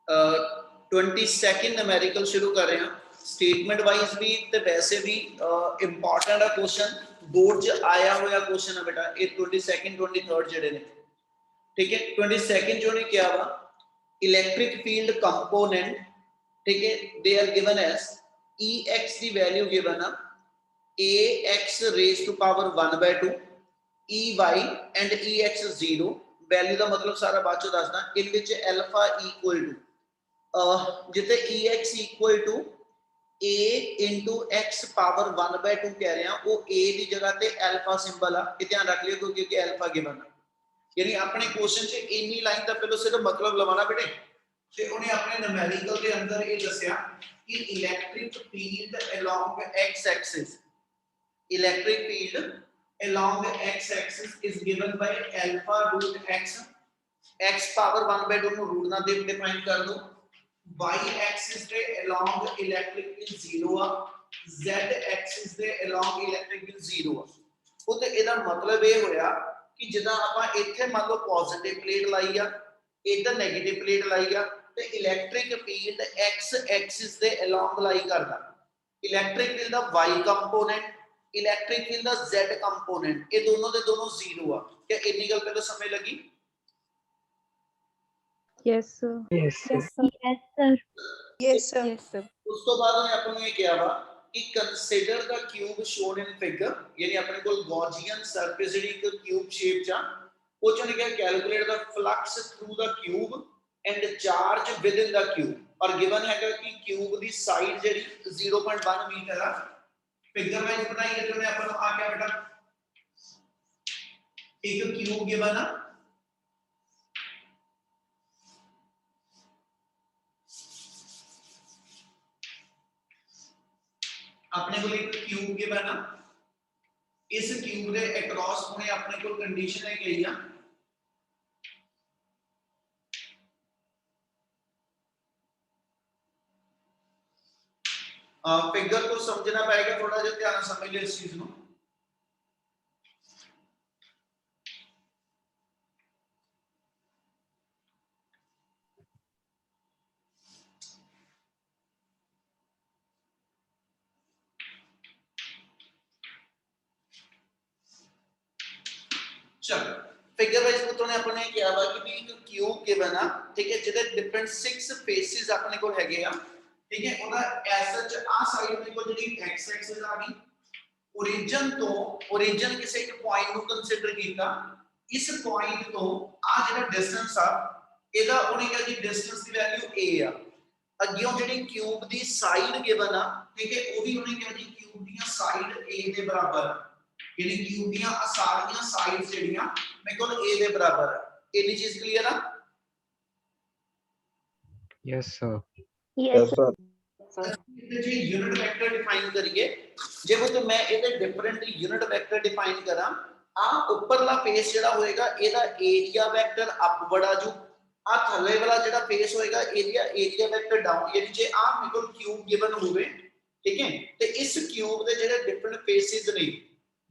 22 numerical शुरू कर रहे हैं स्टेटमेंट वाइज भी ते वैसे भी इंपॉर्टेंट है क्वेश्चन बोर्ड च आया हुआ क्वेश्चन है बेटा ये 22 23 जेडे ने ठीक है 22 जो ने क्या वा इलेक्ट्रिक फील्ड कंपोनेंट ठीक है they are given as ex की वैल्यू गिवन है ax raise to power 1/2 ey and ex 0 value का मतलब सारा बाद चो दसदा in which alpha equal to जिथे ex equal to a into x power 1/2 कह रहे हैं वो a की जगह पे अल्फा सिंबल आ ये ध्यान रख लियो क्योंकि अल्फा गिवन है यानी अपने क्वेश्चन च इन्नी लाइन तक पहले सिर्फ मतलब लवाना बेटे ते उन्हें अपने न्यूमेरिकल के अंदर ये दसया कि electric field along x axis electric field along x axis is given by alpha root x power 1/2 ਨੂੰ रूट ਨਾਲ डिफाइन कर दो y axis ਦੇ along electric field 0 ਆ z axis ਦੇ along electric field 0 ਆ ਉਹ ਤੇ ਇਹਦਾ ਮਤਲਬ ਇਹ ਹੋਇਆ ਕਿ ਜਦੋਂ ਆਪਾਂ ਇੱਥੇ ਮੰਨ ਲਓ ਪੋਜ਼ਿਟਿਵ ਪਲੇਟ ਲਾਈ ਆ ਇਧਰ 네ਗੇਟਿਵ ਪਲੇਟ ਲਾਈ ਆ ਤੇ ਇਲੈਕਟ੍ਰਿਕ ਫੀਲਡ x ਐਕਸਿਸ ਦੇ along ਲਾਈ ਕਰਦਾ ਇਲੈਕਟ੍ਰਿਕ ਫੀਲਡ ਦਾ y ਕੰਪੋਨੈਂਟ इलेक्ट्रिक फील्ड दा z कंपोनेंट ये दोनों दे दोनों जीरो आ क्या इतनी गल पहले समझ लगी yes sir Yes, sir. Yes sir Yes, sir. Yes sir उस तो बाद ने अपन ने क्या वा कि consider the cube shown in figure यानी अपने को गॉसियन सरफेस जेडी एक क्यूब शेप चा वो चने क्या calculate the flux through the cube and charge with in the cube और गिवन है कि क्यूब दी साइड जेडी 0.1 मीटर है फिगर वाइज बनाइए तो अपन आ क्या बेटा एक क्यूब गिवन है अपने को एक क्यूब गिवन है इस क्यूब के अक्रॉस होने अपने को कंडीशन है कही है फिगर को समझना पड़ेगा थोड़ा जो ध्यान समझ लो इस चीज को चलो फिगर वाइज को तोने अपने क्या हुआ कि भी एक क्यूब गिवन है ठीक है जिदे डिफरेंट 6 फेसेस अपने को हैगे आ ठीक है ओदा एसएच आ साइड में को जेडी x एक्सिस आ गई ओरिजिन किसी एक पॉइंट नु कंसीडर कीता इस पॉइंट तो आ जेड़ा डिस्टेंस आ एदा ओने क्या जी डिस्टेंस दी वैल्यू a आ अगियों जेडी क्यूब दी साइड गिवन आ ठीक है ओ भी ओने क्या जी क्यूब दी साइड a दे बराबर है यानी क्यूब दी सारियां साइड्स जेडीयां मेरे को a दे बराबर है एनी चीज क्लियर है Yes, sir. Yes sir. जी यूनिट वेक्टर डिफाइन करिए जे वो तो मैं ਇਹਦੇ डिफरेंट यूनिट वेक्टर डिफाइन करा आ ऊपरला फेस ਜਿਹੜਾ ਹੋਏਗਾ ਇਹਦਾ एरिया वेक्टर अपवर्ड आ जू आ थल्ले वाला ਜਿਹੜਾ फेस ਹੋਏਗਾ एरिया वेक्टर डाउन यानी जे आ ਮੇਰੇ ਕੋਲ क्यूब गिवन ਹੋਵੇ ठीक है ਤੇ ਇਸ क्यूब ਦੇ ਜਿਹੜੇ डिफरेंट फेसेस ਨੇ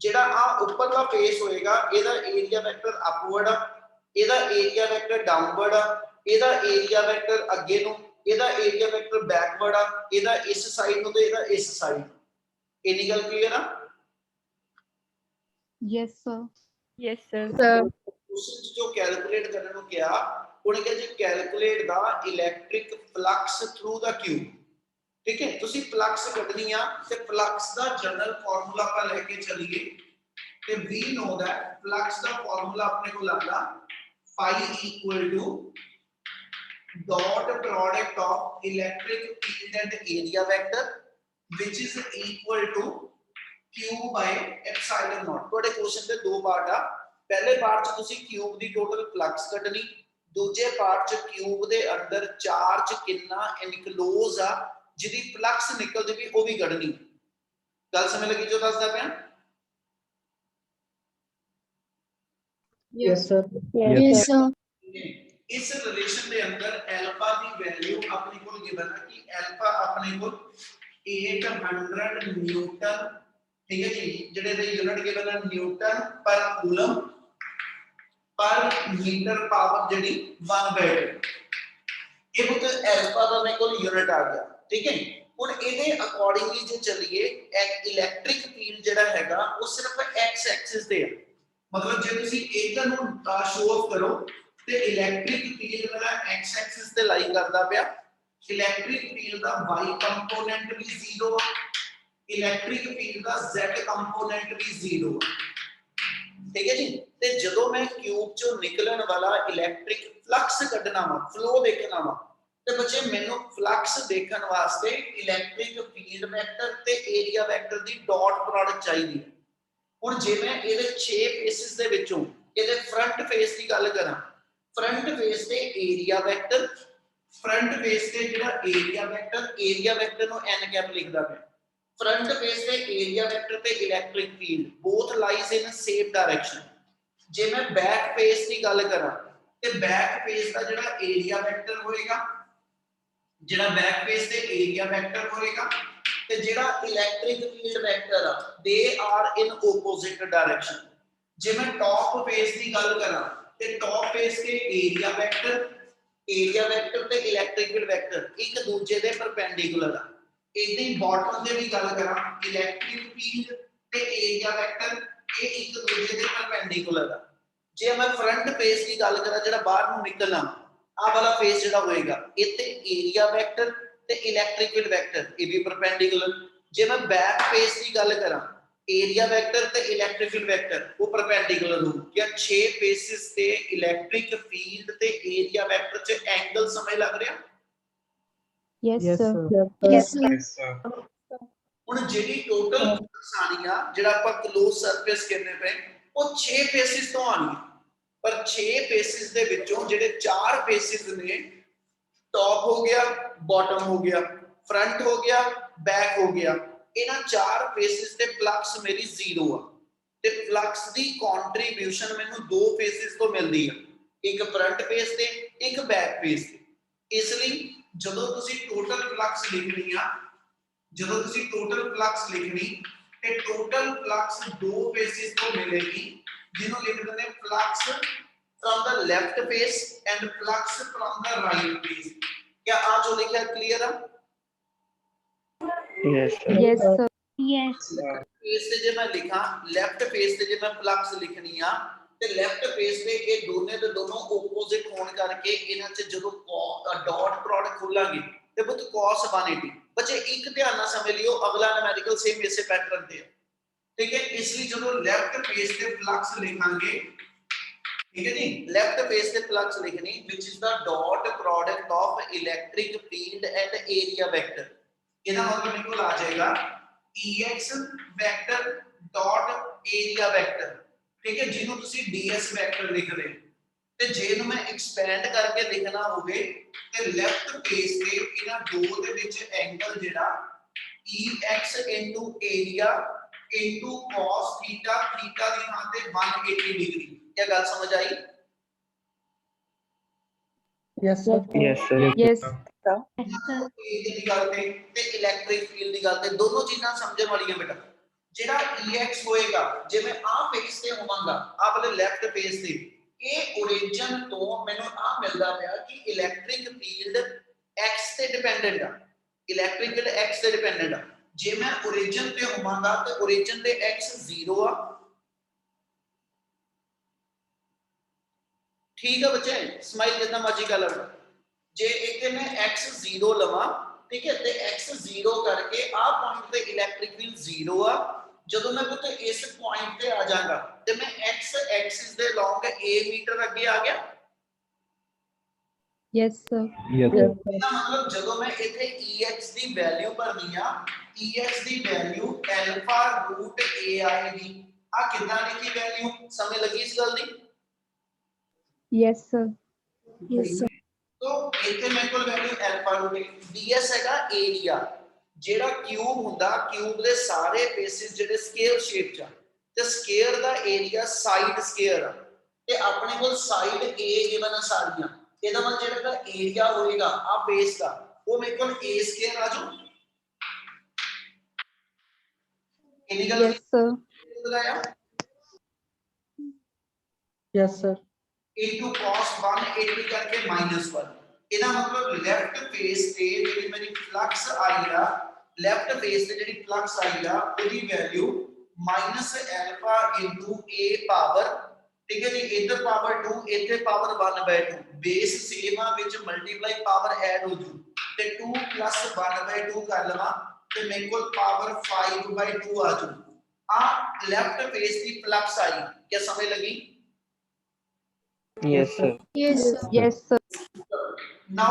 ਜਿਹੜਾ ਆ ऊपरला फेस ਹੋਏਗਾ ਇਹਦਾ एरिया वेक्टर अपवर्ड ਆ ਇਹਦਾ एरिया वेक्टर डाउनवर्ड आ ਇਹਦਾ एरिया वेक्टर ਅੱਗੇ ਨੂੰ ਇਹਦਾ एरिया वेक्टर बैकवर्ड आ ਇਹਦਾ ਇਸ ਸਾਈਡ ਨੂੰ ਤੇ ਇਹਦਾ ਇਸ ਸਾਈਡ ਇਨੀ ਗੱਲ ਕਲੀਅਰ ਆ yes sir Yes, sir. Question जो कैलकुलेट करने ਨੂੰ ਕਿਹਾ ਉਹਨੇ ਕਿਹਾ ਜੀ ਕੈਲਕੂਲੇਟ ਦਾ ਇਲੈਕਟ੍ਰਿਕ ਫਲਕਸ ਥਰੂ ਦਾ ਕਿਊਬ ਠੀਕ ਹੈ ਤੁਸੀਂ ਫਲਕਸ ਕੱਢਣੀ ਆ ਤੇ ਫਲਕਸ ਦਾ ਜਨਰਲ ਫਾਰਮੂਲਾ ਆਪਾਂ ਲੈ ਕੇ ਚੱਲੀਏ ਤੇ ਵੀ ਨੋ ਦੈਟ ਫਲਕਸ ਦਾ ਫਾਰਮੂਲਾ ਆਪਣੇ ਕੋਲ ਆਂਦਾ phi equal to dot product of electric field and area vector which is equal to q by epsilon naught ਤੁਹਾਡੇ क्वेश्चन ਦੇ ਦੋ ਪਾਰਟ ਆ ਪਹਿਲੇ ਪਾਰਟ ਚ ਤੁਸੀਂ ਕਿਊਬ ਦੀ ਟੋਟਲ ਫਲਕਸ ਕੱਢਣੀ ਦੂਜੇ ਪਾਰਟ ਚ ਕਿਊਬ ਦੇ ਅੰਦਰ ਚਾਰਜ ਕਿੰਨਾ ਇਨਕਲੋਜ਼ ਆ ਜਿਹਦੀ ਫਲਕਸ ਨਿਕਲਦੀ ਵੀ ਉਹ ਵੀ ਕੱਢਣੀ ਗੱਲ ਸਮਝ ਲੱਗੀ ਜੋ ਦੱਸਦਾ ਪਿਆ Yes, sir. यस सर इस रिलेशन के अंदर अल्फा की वैल्यू अपने को गिवन है कि अल्फा अपने को 800 न्यूटन ठीक है जी जेडे दे यूनिट गिवन है newton per coulomb per metre power जेडी 1/2 ये पुत अल्फा का मेरे को यूनिट आ गया, ठीक है। ਹੁਣ ਇਹਦੇ ਅਕੋਰਡਿੰਗਲੀ ਜੇ ਚੱਲੀਏ ਇਲੈਕਟ੍ਰਿਕ ਫੀਲਡ ਜਿਹੜਾ ਹੈਗਾ ਉਹ ਸਿਰਫ x ਐਕਸਿਸ ਤੇ ਹੈ, ਮਤਲਬ ਜੇ ਤੁਸੀਂ ਇਧਰ ਨੂੰ ਸ਼ੋ ਆਫ ਕਰੋ ਤੇ ਇਲੈਕਟ੍ਰਿਕ ਫੀਲਡ ਮੇਰਾ x ਐਕਸਿਸ ਤੇ ਲਾਈ ਕਰਦਾ ਪਿਆ, ਇਲੈਕਟ੍ਰਿਕ ਫੀਲਡ ਦਾ y ਕੰਪੋਨੈਂਟ ਵੀ 0 ਆ, ਇਲੈਕਟ੍ਰਿਕ ਫੀਲਡ ਦਾ z ਕੰਪੋਨੈਂਟ ਵੀ 0 ਆ, ठीक है जी। ते जदों मैं क्यूब चों निकलण वाला इलैक्ट्रिक फ्लक्स कढना वा, फ्लो देखना वा, ते बच्चे मैनू फ्लक्स देखण वास्ते इलैक्ट्रिक फील्ड वेक्टर ते एरिया वेक्टर दी डॉट प्रोडक्ट चाहिदी। हुण जे मैं इहदे 6 फेसिस दे विचों इहदे फ्रंट फेस दी गल करां, फ्रंट फेस ते एरिया वेक्टर, फ्रंट फेस ते जिहड़ा एरिया वेक्टर नूं n कैप लिखदा पिया, फ्रंट फेस पे एरिया वेक्टर पे electric field both lies in same direction. जे मैं बैक फेस की गल करा ते बैक फेस का जेड़ा एरिया वेक्टर होएगा, जेड़ा बैक फेस ते एरिया वेक्टर होएगा ते जेड़ा इलेक्ट्रिक फील्ड वेक्टर आ they are in opposite direction. जे मैं टॉप फेस की गल करा ते टॉप फेस के एरिया वेक्टर ते इलेक्ट्रिक फील्ड वेक्टर एक दूसरे दे परपेंडिकुलर आ। इदां ही बॉटम दे भी गल करा इलेक्ट्रिक फील्ड ते एरिया वेक्टर ये एक दूसरे दे परपेंडिकुलर है। जे मैं फ्रंट फेस की गल करा जेड़ा बाहर नु निकलना आ वाला फेस जेड़ा होएगा इते एरिया वेक्टर ते इलेक्ट्रिक फील्ड वेक्टर ये भी परपेंडिकुलर। जे मैं बैक फेस की गल करा एरिया वेक्टर ते इलेक्ट्रिक फील्ड वेक्टर वो परपेंडिकुलर हो। क्या 6 फेसिस ते इलेक्ट्रिक फील्ड ते एरिया वेक्टर च एंगल समझ लग रहा? Yes, Yes, sir. sir. Yes, sir. Yes, sir. ਹੁਣ ਜਿਹੜੀ ਟੋਟਲ ਫੋਰਸ ਆ ਜਿਹੜਾ ਆਪਾਂ ਕਲੋਜ਼ ਸਰਫੇਸ ਕਹਿੰਦੇ ਪਏ ਉਹ 6 ਫੇਸਿਸ ਤੋਂ ਆਣੀ, ਪਰ 6 ਫੇਸਿਸ ਦੇ ਵਿੱਚੋਂ ਜਿਹੜੇ 4 ਫੇਸਿਸ ਨੇ ਟੌਪ ਹੋ ਗਿਆ, ਬਾਟਮ ਹੋ ਗਿਆ, ਫਰੰਟ ਹੋ ਗਿਆ, ਬੈਕ ਹੋ ਗਿਆ, ਇਹਨਾਂ 4 ਫੇਸਿਸ ਤੇ ਫਲਕਸ ਮੇਰੀ 0 ਆ ਤੇ ਫਲਕਸ ਦੀ ਕੰਟਰੀਬਿਊਸ਼ਨ ਮੈਨੂੰ 2 ਫੇਸਿਸ ਤੋਂ ਮਿਲਦੀ ਆ, ਇੱਕ ਫਰੰਟ ਫੇਸ ਤੇ ਇੱਕ ਬੈਕ ਫੇਸ ਤੇ। ਇਸ ਲਈ ਜਦੋਂ ਤੁਸੀਂ ਟੋਟਲ ਫਲਕਸ ਲਿਖਣੀ ਆ, ਜਦੋਂ ਤੁਸੀਂ ਟੋਟਲ ਫਲਕਸ ਲਿਖਣੀ ਤੇ ਟੋਟਲ ਫਲਕਸ 2 ਫੇਸਿਸ ਤੋਂ ਮਿਲੇਗੀ, ਜਿਹਨੂੰ ਲਿਖ ਦਿੰਦੇ flux from the left face and flux from the right face। क्या आज जो लिखा क्लियर है? Yes, sir. Yes, sir. Yes. Face से जे मैं लिखा लेफ्ट फेस से जे मैं फ्लक्स लिखनी आ ਤੇ ਲੈਫਟ ਫੇਸ ਤੇ ਇਹ ਦੋਨੇ ਦੇ ਦੋਨੋਂ ਆਪੋਜ਼ਿਟ ਹੋਣ ਕਰਕੇ ਇਹਨਾਂ 'ਚ ਜਦੋਂ ਡਾਟ ਪ੍ਰੋਡਕਟ ਖੋਲਾਂਗੇ ਤੇ ਬੁੱਤ cos 180। ਬੱਚੇ ਇੱਕ ਧਿਆਨ ਨਾਲ ਸਮਝ ਲਿਓ, ਅਗਲਾ ਨੂਮੈਰੀਕਲ ਸੇਮ ਇਸੇ ਪੈਟਰਨ ਤੇ ਹੈ, ਠੀਕ ਹੈ। ਇਸ ਲਈ ਜਦੋਂ ਲੈਫਟ ਫੇਸ ਤੇ ਫਲਕਸ ਲਿਖਾਂਗੇ, ठीक है जी, लेफ्ट फेस से फ्लक्स लिखनी which is the dot product of electric field and area vector। ਇਹਦਾ ਮਤਲਬ ਨਿਕਲ ਆ ਜਾਏਗਾ ex vector dot area vector, ठीक है, ਜਿਹਨੂੰ ਤੁਸੀਂ ds vector ਲਿਖਦੇ ਤੇ ਜੇ ਨੂੰ ਮੈਂ ਐਕਸਪੈਂਡ ਕਰਕੇ ਲਿਖਣਾ ਹੋਵੇ ਤੇ ਲੈਫਟ ਫੇਸ ਤੇ ਇਹਨਾਂ ਦੋ ਦੇ ਵਿੱਚ ਐਂਗਲ ਜਿਹੜਾ ex area cos theta, theta ਦੀ ਥਾਂ ਤੇ 180 डिग्री। क्या गल समझ आई? Yes, sir. Yes, sir. Yes, sir। ਦੀ ਗੱਲ ਤੇ ਇਲੈਕਟ੍ਰਿਕ ਫੀਲਡ ਦੀ ਗੱਲ ਤੇ ਦੋਨੋਂ ਚੀਜ਼ਾਂ ਸਮਝਣ ਵਾਲੀਆਂ ਬੇਟਾ। ਜਿਹੜਾ ex ਹੋਏਗਾ ਜੇ ਮੈਂ ਆ ਫੇਸ ਤੇ ਹੋਵਾਂਗਾ ਆ ਵਾਲੇ ਲੈਫਟ ਫੇਸ ਤੇ ਇਹ origin ਤੋਂ ਮੈਨੂੰ ਆ ਮਿਲਦਾ ਪਿਆ ਕਿ ਇਲੈਕਟ੍ਰਿਕ ਫੀਲਡ x ਤੇ ਡਿਪੈਂਡੈਂਟ ਆ, ਇਲੈਕਟ੍ਰਿਕ ਫੀਲਡ x ਤੇ ਡਿਪੈਂਡੈਂਟ ਆ। ਜੇ ਮੈਂ origin ਤੇ ਹੋਵਾਂਗਾ ਤੇ origin ਤੇ x 0 ਆ, ठीक है बच्चे, स्माइल जितना मर्जी कर लो। जे इथे मैं x 0 लवा, ठीक है, ते x 0 करके आ पॉइंट पे इलेक्ट्रिक फील्ड 0 आ, ਜਦੋਂ ਮੈਂ ਪੁੱਤ ਇਸ ਪੁਆਇੰਟ ਤੇ ਆ ਜਾਗਾ ਤੇ ਮੈਂ x ਐਕਸਿਸ ਦੇ ਲੌਂਗ a ਮੀਟਰ ਅੱਗੇ ਆ ਗਿਆ। yes, sir. Yes. ਇਹਦਾ ਮਤਲਬ ਜਦੋਂ ਮੈਂ ਇੱਥੇ ex ਦੀ ਵੈਲਿਊ ਭਰਨੀ ਆ, ex the value alpha root a ਆਏਗੀ। ਆ ਕਿੰਨਾ ਲਿਖੀ ਵੈਲਿਊ, ਸਮਝ ਲੱਗੀ ਇਸ ਗੱਲ ਦੀ? Yes, sir. Yes, sir. तो इथे मेरे को वैल्यू अल्फा रूट ds हैगा एरिया, जेड़ा क्यूब हुंदा क्यूब दे सारे फेसिस जेडे स्क्वायर शेप च ते स्क्वायर दा एरिया साइड स्क्वायर आ ते अपने कोल साइड a गिवन आ सारियां। ਇਹਦਾ ਮਤਲਬ ਜਿਹੜਾ ਦਾ ਏਰੀਆ ਹੋਏਗਾ ਆ ਬੇਸ ਦਾ ਉਹ ਮੇਰੇ ਕੋਲ a ਸਕੁਅਰ ਆ ਜਾਊ। ਇਹਦੀ ਗੱਲ Yes, sir. ਲਗਾਇਆ Yes, sir. into cos 180 करके -1, ਇਹਦਾ ਮਤਲਬ ਲੈਫਟ ਫੇਸ ਤੇ ਜਿਹੜੀ ਮੇਰੀ ਫਲਕਸ ਆਈ ਆ, ਲੈਫਟ ਫੇਸ ਤੇ ਜਿਹੜੀ ਫਲਕਸ ਆਈ ਆ ਉਹਦੀ value minus Alpha into a power, ਠੀਕ ਹੈ ਜੀ, ਇਧਰ ਪਾਵਰ 2 ਇੱਥੇ ਪਾਵਰ 1/2, ਬੇਸ ਸੇਮ ਆ, ਵਿੱਚ ਮਲਟੀਪਲਾਈ ਪਾਵਰ ਐਡ ਹੋ ਜੂ ਤੇ 2 ਪਲੱਸ 1/2 ਕਰ ਲਵਾਂ ਤੇ ਮੇਰੇ ਕੋਲ ਪਾਵਰ 5/2 ਆ ਜੂ। ਆ ਲੈਫਟ ਫੇਸ ਦੀ ਫਲਕਸ आई, क्या समझ लगी? Yes, sir. Yes, sir. Yes, sir. Now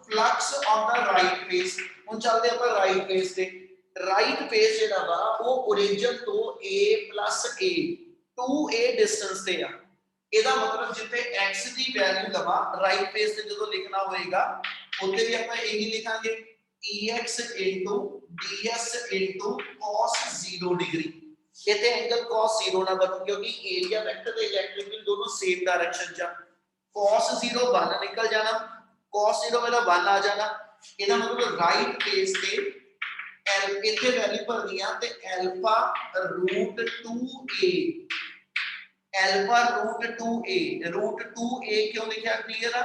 flux on the right face, ਹੁਣ ਚੱਲਦੇ ਆਪਾਂ ਰਾਈਟ ਫੇਸ ਤੇ। ਰਾਈਟ ਫੇਸ ਜਿਹੜਾ ਵਾ ਉਹ origin ਤੋਂ a a 2a ਡਿਸਟੈਂਸ ਤੇ ਆ। ਇਹਦਾ ਮਤਲਬ ਜਿੱਥੇ x ਦੀ ਵੈਲਿਊ ਲਵਾਂ ਰਾਈਟ ਫੇਸ ਤੇ ਜਦੋਂ ਲਿਖਣਾ ਹੋਏਗਾ ਉੱਥੇ ਵੀ ਆਪਾਂ ਇਹੀ ਲਿਖਾਂਗੇ ex ds cos 0 डिग्री। इतने एंगल cos 0 ना बन, क्योंकि एरिया वेक्टर ते इलेक्ट्रिक फील्ड दोनों सेम डायरेक्शन च, cos 0 1 निकल जाना, cos 0 मेरा 1 आ जाना। ਇਹਦਾ ਮਤਲਬ ਰਾਈਟ ਫੇਸ ਤੇ ਇੱਥੇ ਵੈਲਿਊ ਭਰਨੀ ਆ ਤੇ alpha route 2a, alpha route 2a ਕਿਉਂ ਲਿਖਿਆ ਕਲੀਅਰ ਆ?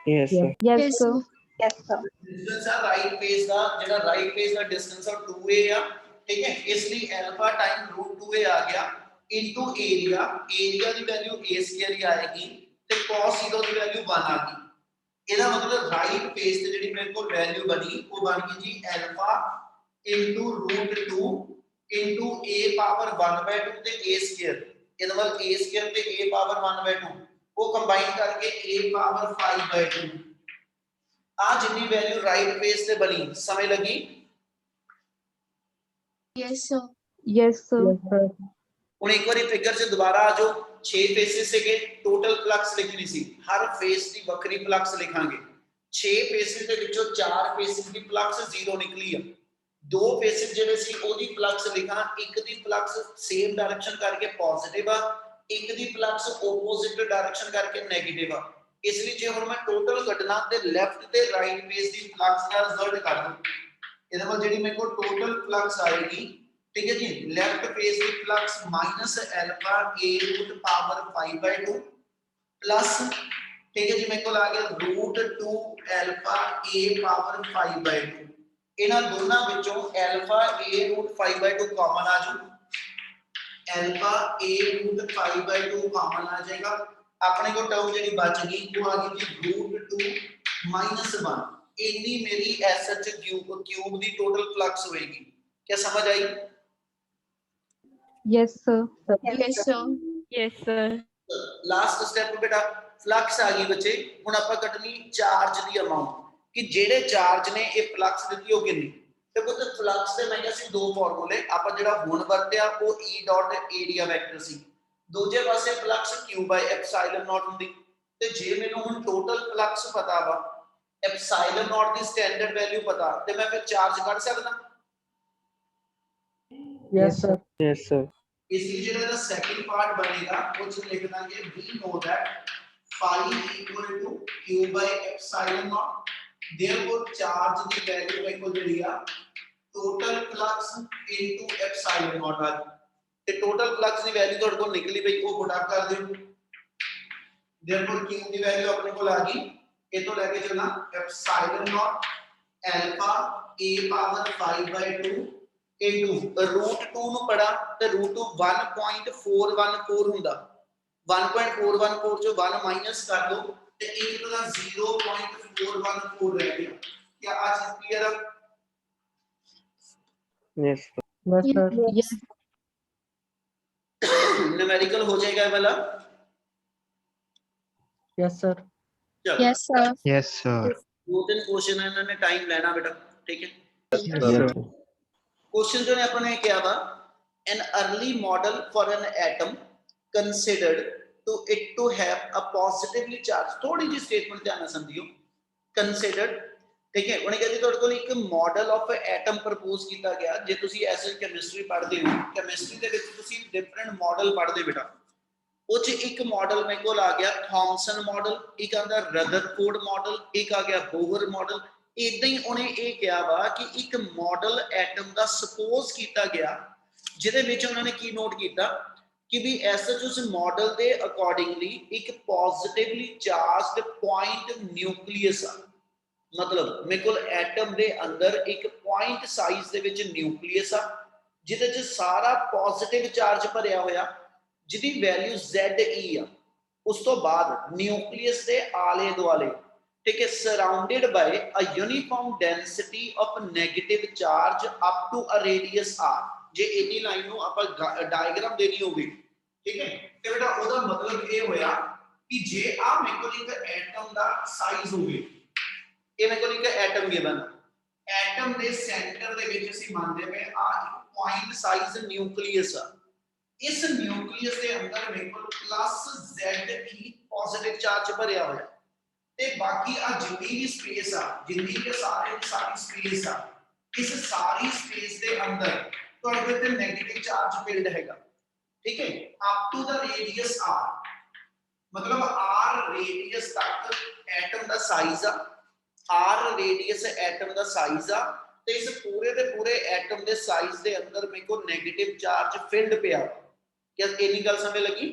Yes, sir. Yes, sir. Yes, sir. Distance आ राइट फेस दा, जेड़ा राइट फेस दा डिस्टेंस आ 2a आ, ठीक है, इसलिए अल्फा टाइम रूट 2a आ गया इनटू एरिया, एरिया दी वैल्यू a स्क्वायर ही आएगी ते cos 0 दी वैल्यू 1 आ गई। ਇਹਦਾ ਮਤਲਬ ਰਾਈਟ ਫੇਸ ਤੇ ਜਿਹੜੀ ਮੇਰੇ ਕੋਲ ਵੈਲਿਊ ਬਣੀ ਉਹ ਬਣ ਗਈ ਜੀ alpha into root 2 into a power 1/2 ਤੇ a ਸਕੁਅਰ। ਇਹਦਾ ਮਤਲਬ a ਸਕੁਅਰ ਤੇ a ਪਾਵਰ 1/2 ਉਹ ਕੰਬਾਈਨ ਕਰਕੇ a ਪਾਵਰ 5/2। आ जितनी वैल्यू राइट फेस से बनी, समझ लगी? Yes, sir. Yes, sir. ਹੁਣ ਇੱਕ ਵਾਰੀ ਫਿਗਰ 'ਚ ਦੁਬਾਰਾ ਆ ਜਾਓ। 6 ਫੇਸਿਸ ਸੀਗੇ, ਟੋਟਲ ਫਲਕਸ ਲਿਖਣੀ ਸੀ, ਹਰ ਫੇਸ ਦੀ ਵੱਖਰੀ ਫਲਕਸ ਲਿਖਾਂਗੇ। 6 ਫੇਸਿਸ ਦੇ ਵਿੱਚੋਂ 4 ਫੇਸਿਸ ਦੀ ਫਲਕਸ 0 ਨਿਕਲੀ ਆ, 2 ਫੇਸਿਸ ਜਿਹੜੇ ਸੀ ਉਹਦੀ ਫਲਕਸ ਲਿਖਾਂ, ਇੱਕ ਦੀ ਫਲਕਸ ਸੇਮ ਡਾਇਰੈਕਸ਼ਨ ਕਰਕੇ ਪੋਜ਼ਿਟਿਵ ਆ, ਇੱਕ ਦੀ ਫਲਕਸ ਆਪੋਜ਼ਿਟ ਡਾਇਰੈਕਸ਼ਨ ਕਰਕੇ ਨੈਗੇਟਿਵ ਆ। इसलिए जे हुण मैं टोटल कढना ते लेफ्ट ते राइट फेस दी फ्लक्स का रिजल्ट कर दूं, ਇਹਦੇ ਨਾਲ ਜਿਹੜੀ ਮੇਰੇ ਕੋਲ ਟੋਟਲ ਫਲਕਸ ਆਏਗੀ, ਠੀਕ ਹੈ ਜੀ, ਲੈਫਟ ਫੇਸ ਦੀ flux minus alpha a root power 5/2 plus, ਠੀਕ ਹੈ ਜੀ, ਮੇਰੇ ਕੋਲ ਆ ਗਿਆ ਰੂਟ 2 ਅਲਫਾ a ਪਾਵਰ 5/2। ਇਹਨਾਂ ਦੋਨਾਂ ਵਿੱਚੋਂ ਅਲਫਾ a ਰੂਟ 5/2 ਕਾਮਨ ਆ ਜੂ, ਅਲਫਾ a ਰੂਟ 5/2 ਕਾਮਨ ਆ ਜਾਏਗਾ। अपने को टर्म ਜਿਹੜੀ ਬਚ ਗਈ ਉਹ ਆ ਗਈ ਜੀ रूट 2 माइनस 1। इतनी मेरी एसएच क्यूब दी टोटल फ्लक्स होएगी। क्या समझ आई? Yes, sir. Yes, sir. Yes, sir. Last step बेटा फ्लक्स आ गई बच्चे। हुन ਆਪਾਂ ਕੱਢਣੀ ਚਾਰਜ ਦੀ ਅਮਾਉਂਟ ਕਿ ਜਿਹੜੇ ਚਾਰਜ ਨੇ ਇਹ ਫਲਕਸ ਦਿੱਤੀ ਉਹ ਕਿੰਨੀ। ਤੇ ਪੁੱਤ ਫਲਕਸ ਦੇ ਮੈਂ ਕਿਹਾ ਸੀ ਦੋ ਫਾਰਮੂਲੇ, ਆਪਾਂ ਜਿਹੜਾ ਹੁਣ ਵਰਤਿਆ ਉਹ E ਡਾਟ ਏਰੀਆ ਵੈਕਟਰ ਸੀ, ਦੂਜੇ ਪਾਸੇ ਫਲਕਸ q ਬਾਈ ਐਪਸਾਈਲਨ ਨੋਟ ਹੁੰਦੀ। ਤੇ ਜੇ ਮੈਨੂੰ ਹੁਣ ਟੋਟਲ ਫਲਕਸ ਪਤਾ ਵਾ, ਐਪਸਾਈਲਨ ਨੋਟ ਦੀ ਸਟੈਂਡਰਡ ਵੈਲਿਊ ਪਤਾ, ਤੇ ਮੈਂ ਫਿਰ ਚਾਰਜ ਕੱਢ ਸਕਦਾ। Yes, sir. Yes, sir. ਇਸ ਲਈ ਜਿਹੜਾ ਇਹਦਾ ਸੈਕਿੰਡ ਪਾਰਟ ਬਣੇਗਾ ਉਹ ਚ ਲਿਖ ਦਾਂਗੇ we know that phi equal to q by epsilon naught, therefore charge the value ਮੇਰੇ ਕੋਲ ਜਿਹੜੀ ਆ total flux into epsilon naught ਆ ਗਈ। ਤੇ ਟੋਟਲ ਫਲਕਸ ਦੀ ਵੈਲਿਊ ਤੁਹਾਡੇ ਕੋਲ ਨਿਕਲੀ ਪਈ, ਉਹ ਗੁਣਾ ਕਰ ਦਿਓ। therefore q ਦੀ ਵੈਲਿਊ ਆਪਣੇ ਕੋਲ ਆ ਗਈ, ਇਹ ਤੋਂ ਲੈ ਕੇ ਚੱਲਣਾ epsilon naught alpha a power 5/2 into root 2 ਨੂੰ ਪੜਾ ਤੇ root 2 1.414 ਹੁੰਦਾ, 1.414 ਚੋਂ 1 ਮਾਈਨਸ ਕਰ ਦੋ ਤੇ ਇੱਕ ਦਾ 0.414 ਰਹਿ ਗਿਆ। ਕੀ ਆ ਚੀਜ਼ ਕਲੀਅਰ ਹੈ? Yes, sir. Yes, sir. Yes. Numerical हो जाएगा ये वाला। Yes, sir. चलो Yes, sir. Yes, sir. दो तीन क्वेश्चन है, इन्होंने टाइम लेना बेटा, ठीक है। Yes, sir. क्वेश्चन जो ने अपने क्या था, an early model for an atom considered to it to have a positively charged, थोड़ी जी स्टेटमेंट ध्यान से समझियो, considered, ठीक है। उन्हें कहते ਤੁਹਾਡੇ ਕੋਲ ਇੱਕ ਮੋਡਲ ਆਫ ਐਟਮ ਪ੍ਰਪੋਜ਼ ਕੀਤਾ ਗਿਆ। ਜੇ ਤੁਸੀਂ ਐਸੇ ਕੈਮਿਸਟਰੀ ਪੜ੍ਹਦੇ ਹੋ, ਕੈਮਿਸਟਰੀ ਦੇ ਵਿੱਚ ਤੁਸੀਂ ਡਿਫਰੈਂਟ ਮਾਡਲ ਪੜ੍ਹਦੇ ਬੇਟਾ, ਉਹ ਚ ਇੱਕ ਮਾਡਲ ਮੇਰੇ ਕੋਲ ਆ ਗਿਆ ਥਾਮਸਨ ਮਾਡਲ, ਇੱਕ ਆਂਦਾ ਰਦਰਫੋਰਡ ਮਾਡਲ, ਇੱਕ ਆ ਗਿਆ ਬੋਹਰ ਮਾਡਲ। ਇਦਾਂ ਹੀ ਉਹਨੇ ਇਹ ਕਿਹਾ ਵਾ ਕਿ ਇੱਕ ਮਾਡਲ ਐਟਮ ਦਾ ਸਪੋਜ਼ ਕੀਤਾ ਗਿਆ, ਜਿਹਦੇ ਵਿੱਚ ਉਹਨਾਂ ਨੇ ਕੀ ਨੋਟ ਕੀਤਾ, कि भी सच उस मॉडल के अकॉर्डिंगली एक पॉजिटिवली चार्जड पॉइंट न्यूक्लियस आ, मतलब मेरे को एटम के अंदर एक पॉइंट साइज दे विच न्यूक्लियस आ जिहदे च सारा पॉजिटिव चार्ज भरिया होया जिहदी वैल्यू ZE आ। उस तो बाद न्यूक्लियस के आले दुआले, ठीक है, surrounded by a uniform density of negative charge up to a radius r। जे इन्नी लाइन नूं आपां डायग्राम देनी होगी, ठीक है, ते बेटा ओदा मतलब ये होया कि जे आ मेरे को एक एटम दा साइज होवे, ये मेरे को एक एटम गिवन, एटम दे सेंटर दे विच ਅਸੀਂ ਮੰਨਦੇ ਪਏ ਆ ਇੱਕ पॉइंट साइज न्यूक्लियस आ। इस न्यूक्लियस के अंदर मेरे को प्लस ZE पॉजिटिव चार्ज भरिया होया ते बाकी आ जितनी भी स्पेस आ, जितनी के सारी स्पेस आ, इस सारी स्पेस के अंदर ਤੁਹਾਡੇ ਕੋਲ ਤੇ नेगेटिव चार्ज फील्ड हैगा, ठीक है, up to the radius r, मतलब r रेडियस तक एटम दा साइज आ, r रेडियस एटम दा साइज आ ते इस पूरे दे पूरे एटम दे साइज दे अंदर मेरे को नेगेटिव चार्ज फील्ड पिया। क्या इतनी गल समझ लगी?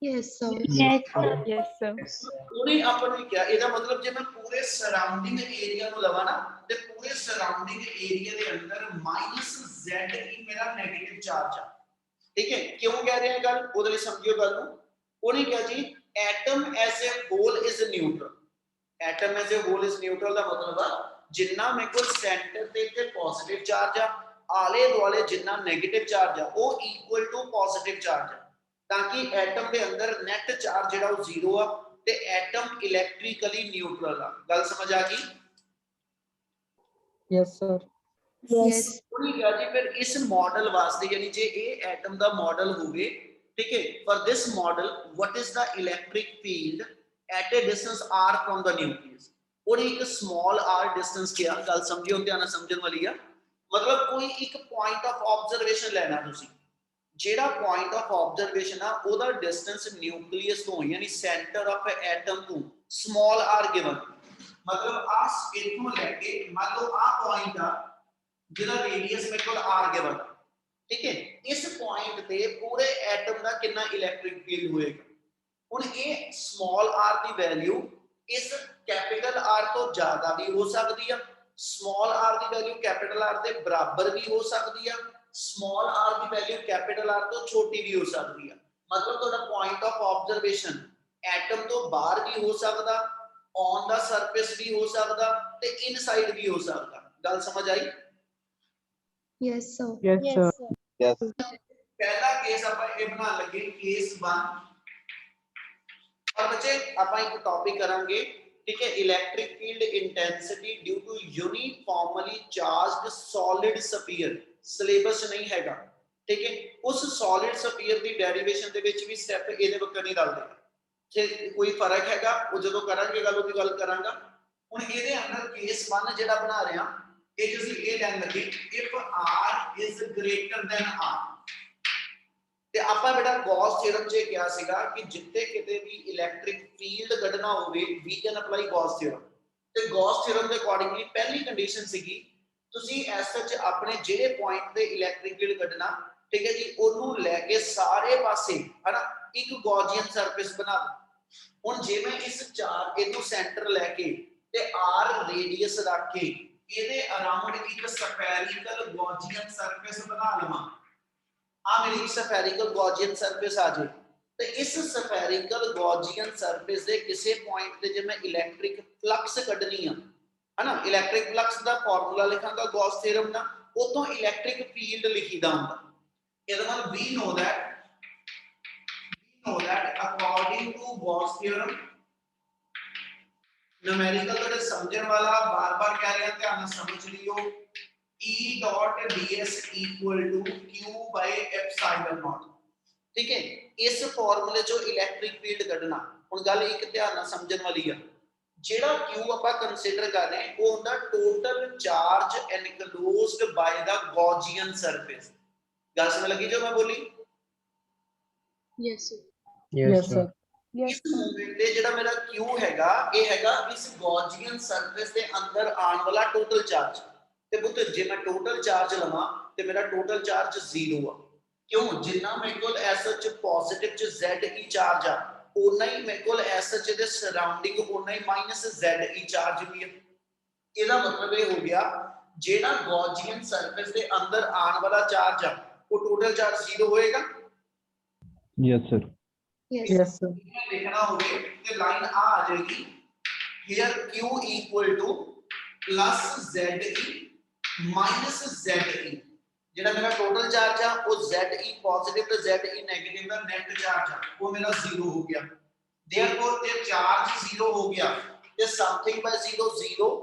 Yes, sir. Yes, sir. Yes, sir. उन्हें अपन ने क्या ਇਹਦਾ मतलब ਜੇ ਮੈਂ ਪੂਰੇ ਸਰਾਊਂਡਿੰਗ ਏਰੀਆ ਨੂੰ ਲਵਾਂ ਨਾ ਤੇ ਪੂਰੇ ਸਰਾਊਂਡਿੰਗ ਏਰੀਆ ਦੇ ਅੰਦਰ -ZE ਮੇਰਾ 네ਗੇਟਿਵ ਚਾਰਜ ਆ, ਠੀਕ ਹੈ। ਕਿਉਂ ਕਹਿ ਰਹੇ ਹਾਂ ਗੱਲ, ਉਹਦੇ ਲਈ ਸਮਝਿਓ ਗੱਲ ਨੂੰ। ਉਹਨੇ ਕਿਹਾ ਜੀ atom as a whole is neutral, atom as a whole is neutral ਦਾ ਮਤਲਬ ਆ ਜਿੰਨਾ ਮੇਰੇ ਕੋਲ ਸੈਂਟਰ ਤੇ ਤੇ ਪੋਜ਼ਿਟਿਵ ਚਾਰਜ ਆ, ਆਲੇ ਦੁਆਲੇ ਜਿੰਨਾ 네ਗੇਟਿਵ ਚਾਰਜ ਆ ਉਹ ਇਕੁਅਲ ਟੂ ਪੋਜ਼ਿਟਿਵ ਚਾਰਜ ਆ, ਤਾਂ ਕਿ ਐਟਮ ਦੇ ਅੰਦਰ ਨੈਟ ਚਾਰਜ ਜਿਹੜਾ ਉਹ ਜ਼ੀਰੋ ਆ ਤੇ ਐਟਮ ਇਲੈਕਟ੍ਰੀਕਲੀ ਨਿਊਟਰਲ ਆ। ਗੱਲ ਸਮਝ ਆ ਗਈ? Yes, sir. Yes. ਉਹਨੇ ਕਿਹਾ ਜੀ ਫਿਰ ਇਸ ਮਾਡਲ ਵਾਸਤੇ ਯਾਨੀ ਜੇ ਇਹ ਐਟਮ ਦਾ ਮਾਡਲ ਹੋਵੇ, ਠੀਕ ਹੈ, for this model what is the electric field at A distance r from the nucleus. और एक स्मॉल r डिस्टेंस किया, गल समझियो, ध्यान समझण वाली आ। मतलब कोई एक पॉइंट ऑफ ऑब्जर्वेशन लेना तुसी, जेड़ा पॉइंट ऑफ ऑब्जर्वेशन आ ओदा डिस्टेंस न्यूक्लियस तो यानी सेंटर ऑफ एटम तो स्मॉल r गिवन, मतलब आ इथों लेके मान लो आ पॉइंट आ जिहदा रेडियस मेरे को r गिवन, ठीक है, इस पॉइंट पे पूरे एटम का कितना इलेक्ट्रिक फील्ड होएगा। हुण ये स्मॉल r की वैल्यू इस कैपिटल R तो ज्यादा भी हो सकती है, स्मॉल r की वैल्यू कैपिटल R के बराबर भी हो सकती है, स्मॉल r की वैल्यू कैपिटल R तो छोटी भी हो सकती है। मतलब थोड़ा पॉइंट ऑफ ऑब्जर्वेशन एटम तो बाहर भी हो सकता, ऑन द सरफेस भी हो सकता ते इनसाइड भी हो सकता। गल समझ आई? Yes, sir. Yes, sir. Yes. पहला केस ਆਪਾਂ ਇਹ ਬਣਾ ਲਗੇ केस 1। और बच्चे ਆਪਾਂ ਇੱਕ टॉपिक करांगे, ठीक है, electric field intensity due to uniformly charged solid sphere. Syllabus नहीं हैगा, ठीक है, उस सॉलिड स्फीयर ਦੀ ਡੈਰੀਵੇਸ਼ਨ ਦੇ ਵਿੱਚ ਵੀ ਸਟੈਪ ਇਹਦੇ ਵਕਰ ਨਹੀਂ ਰਲਦੇ। ਜੇ ਕੋਈ ਫਰਕ ਹੈਗਾ ਉਹ ਜਦੋਂ ਕਰਾਂਗੇ ਗੱਲ ਉਹਦੀ ਗੱਲ ਕਰਾਂਗਾ। ਹੁਣ ਇਹਦੇ ਅੰਦਰ ਕੇਸ 1 ਜਿਹੜਾ ਬਣਾ ਰਹੇ ਹਾਂ ਇਹ ਤੁਸੀਂ ਇਹ ਲੈਣ ਲੱਗੇ if r is greater then r। ਤੇ ਆਪਾਂ ਬੇਟਾ ਗੌਸ ਥਿਓਰਮ 'ਚ ਕਿਹਾ ਸੀਗਾ ਕਿ ਜਿੱਥੇ ਕਿਤੇ ਵੀ ਇਲੈਕਟ੍ਰਿਕ ਫੀਲਡ ਕੱਢਣਾ ਹੋਵੇ we can apply Gauss theorem. ਤੇ ਗੌਸ ਥਿਓਰਮ ਦੇ ਅਕੋਰਡਿੰਗਲੀ ਪਹਿਲੀ ਕੰਡੀਸ਼ਨ ਸੀਗੀ ਤੁਸੀਂ ਐਸ ਸੱਚ ਆਪਣੇ ਜਿਹੜੇ ਪੁਆਇੰਟ ਤੇ ਇਲੈਕਟ੍ਰਿਕ ਫੀਲਡ ਕੱਢਣਾ, ਠੀਕ ਹੈ ਜੀ, ਉਹਨੂੰ ਲੈ ਕੇ ਸਾਰੇ ਪਾਸੇ ਹਨਾ ਇੱਕ ਗੌਸੀਅਨ ਸਰਫੇਸ ਬਣਾ ਦਿਓ। ਹੁਣ ਜੇ ਮੈਂ ਇਸ ਚਾਰ ਇਹਨੂੰ ਸੈਂਟਰ ਲੈ ਕੇ ਤੇ r ਰੇਡੀਅਸ ਰੱਖ ਕੇ ਇਹਦੇ ਅਰਾਊਂਡ ਇੱਕ ਸਫੈਰਿਕਲ ਗੌਸੀਅਨ ਸਰਫੇਸ ਬਣਾ ਲਵਾਂ, आ मेरी सफेरिकल गॉसियन सरफेस आ जाए, तो इस सफेरिकल गॉसियन सरफेस के किसी पॉइंट पे जब मैं इलेक्ट्रिक फ्लक्स कढनी है ना, इलेक्ट्रिक फ्लक्स का फॉर्मूला लिखांगा गॉस थ्योरम का, उतों इलेक्ट्रिक फील्ड लिखीदा हुंदा। ਇਹਦਾ ਮਤਲਬ we know that according to Gauss theorem numerical तो समझण वाला बार-बार कह रहे हैं, ध्यान से समझ लियो, E dot ds equal to q by epsilon naught, ठीक है। इस फार्मूले जो इलेक्ट्रिक फील्ड कढना, हुण गल एक ध्यान नाल समझण वाली आ, जेड़ा q ਆਪਾਂ कंसीडर कर रहे हैं वो हुंदा total charge enclosed by the Gaussian surface. गल समझ लगी जो मैं बोली? Yes, sir. Yes, sir. इस मूवमेंट ਤੇ ਜਿਹੜਾ ਮੇਰਾ q ਹੈਗਾ ਇਹ ਹੈਗਾ ਇਸ ਗੌसियन सरफेस ਦੇ ਅੰਦਰ ਆਉਣ ਵਾਲਾ टोटल चार्ज। ਤੇ ਪੁੱਤ ਜੇ ਮੈਂ ਟੋਟਲ ਚਾਰਜ ਲਵਾਂ ਤੇ ਮੇਰਾ ਟੋਟਲ ਚਾਰਜ 0 ਆ, क्यों जिन्ना मेरे को एसएच पॉजिटिव च ZE चार्ज आ उतना ही मेरे को एसएच दे सराउंडिंग उतना ही माइनस ZE चार्ज भी है। ਇਹਦਾ मतलब ये हो गया जेड़ा गॉसियन सरफेस के अंदर आने वाला चार्ज है वो टोटल चार्ज 0 होएगा। Yes, sir. Yes. Yes, sir. लिखना होगे कि लाइन आ जाएगी here q equal to plus ZE minus ZE जेड़ा मेरा टोटल चार्ज है वो ZE पॉजिटिव ਤੇ ZE नेगेटिव ਦਾ नेट चार्ज है वो मेरा 0 हो गया। therefore ये चार्ज 0 हो गया ਤੇ समथिंग बाय 0 0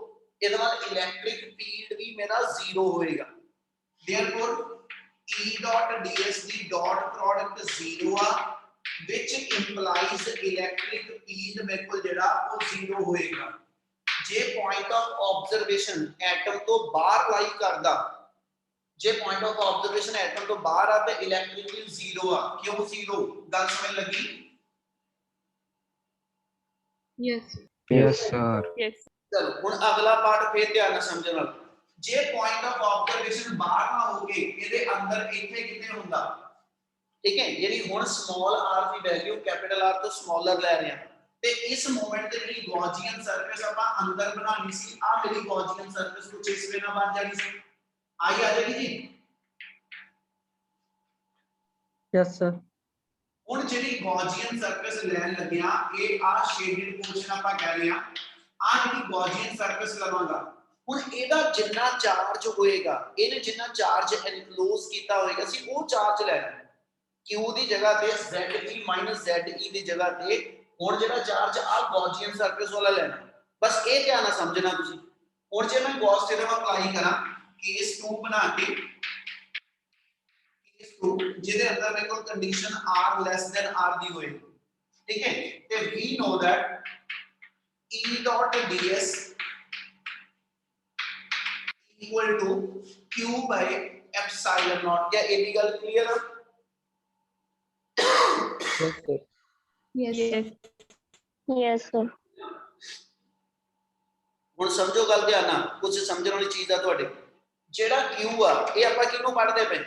ਇਹਦੇ ਨਾਲ ਇਲੈਕਟ੍ਰਿਕ ਫੀਲਡ ਵੀ ਮੇਰਾ 0 ਹੋਏਗਾ। therefore E dot ds ਦੀ ਡਾਟ ਪ੍ਰੋਡਕਟ 0 ਆ which implies electric field ਮੇਰੇ ਕੋਲ ਜਿਹੜਾ ਉਹ 0 ਹੋਏਗਾ। ਜੇ ਪੁਆਇੰਟ ਆਫ ਆਬਜ਼ਰਵੇਸ਼ਨ ਐਟਮ ਤੋਂ ਬਾਹਰ ਲਾਈ ਕਰਦਾ ਜੇ ਪੁਆਇੰਟ ਆਫ ਆਬਜ਼ਰਵੇਸ਼ਨ ਐਟਮ ਤੋਂ ਬਾਹਰ ਆ ਤੇ ਇਲੈਕਟ੍ਰਿਕ ਫੀਲਡ 0 ਆ ਕਿਉਂ 0 ਗੱਲ ਸਮਝ ਲੱਗੀ। Yes. Yes, sir. Yes. ਚਲੋ ਹੁਣ ਅਗਲਾ ਪਾਰਟ ਫੇਰ ਧਿਆਨ ਨਾਲ ਸਮਝਣ ਵਾਲਾ ਜੇ ਪੁਆਇੰਟ ਆਫ ਆਬਜ਼ਰਵੇਸ਼ਨ ਬਾਹਰ ਨਾ ਹੋਗੇ ਇਹਦੇ ਅੰਦਰ ਇੱਥੇ ਕਿਤੇ ਹੁੰਦਾ ਠੀਕ ਹੈ ਜਿਹੜੀ ਹੁਣ ਸਮਾਲ r ਦੀ ਵੈਲਿਊ ਕੈਪੀਟਲ R ਤੋਂ ਸਮਾਲਰ ਲੈ ਰਹੇ ਹਾਂ ਤੇ ਇਸ ਮੂਮੈਂਟ ਤੇ ਜਿਹੜੀ ਗੌਸੀਅਨ ਸਰਫੇਸ ਆਪਾਂ ਅੰਦਰ ਬਣਾਣੀ ਸੀ ਆ ਮੇਰੀ ਗੌਸੀਅਨ ਸਰਫੇਸ ਕੁਝ ਇਸ ਵੇ ਨਾਲ ਬਣ ਜਾਣੀ ਸੀ ਆਈ ਆ ਜਾਏਗੀ ਜੀ। Yes, sir. ਹੁਣ ਜਿਹੜੀ ਗੌਸੀਅਨ ਸਰਫੇਸ ਲੈਣ ਲੱਗਿਆ ਇਹ ਆ ਸ਼ੇਡਡ ਪੋਰਸ਼ਨ ਆਪਾਂ ਕਹਿ ਰਹੇ ਆ ਆ ਜਿਹੜੀ ਗੌਸੀਅਨ ਸਰਫੇਸ ਲਵਾਂਗਾ ਹੁਣ ਇਹਦਾ ਜਿੰਨਾ ਚਾਰਜ ਹੋਏਗਾ ਇਹਨੇ ਜਿੰਨਾ ਚਾਰਜ ਐਨਕਲੋਜ਼ ਕੀਤਾ ਹੋਏਗਾ ਸੀ ਉਹ ਚਾਰਜ ਲੈਣਾ Q ਦੀ ਜਗ੍ਹਾ ਤੇ ZE ZE ਦੀ ਜਗ੍ਹਾ ਤੇ ਹੁਣ ਜਿਹੜਾ ਚਾਰਜ ਆ ਗੌਸੀਅਨ ਸਰਫੇਸ ਵਾਲਾ ਲੈਣਾ ਬਸ ਇਹ ਧਿਆਨ ਨਾਲ ਸਮਝਣਾ ਤੁਸੀਂ। ਹੁਣ ਜੇ ਮੈਂ ਗੌਸ ਥਿਓਰਮ ਅਪਲਾਈ ਕਰਾਂ ਕੇਸ 2 ਬਣਾ ਕੇ ਕੇਸ 2 ਜਿਹਦੇ ਅੰਦਰ ਮੇਰੇ ਕੋਲ condition r less than r ਦੀ ਹੋਏ ਠੀਕ ਹੈ ਤੇ we know that E dot ds equal to Q by epsilon naught क्या ये भी गल क्लियर है। Yes, sir. Yes. Yes. Yes, sir. ਹੁਣ ਸਮਝੋ ਗੱਲ ਧਿਆਨ ਨਾਲ ਕੁਝ ਸਮਝਣ ਵਾਲੀ ਚੀਜ਼ ਆ ਤੁਹਾਡੇ ਜਿਹੜਾ Q ਆ ਇਹ ਆਪਾਂ ਕਿਹਨੂੰ ਪੜ੍ਹਦੇ ਪਏ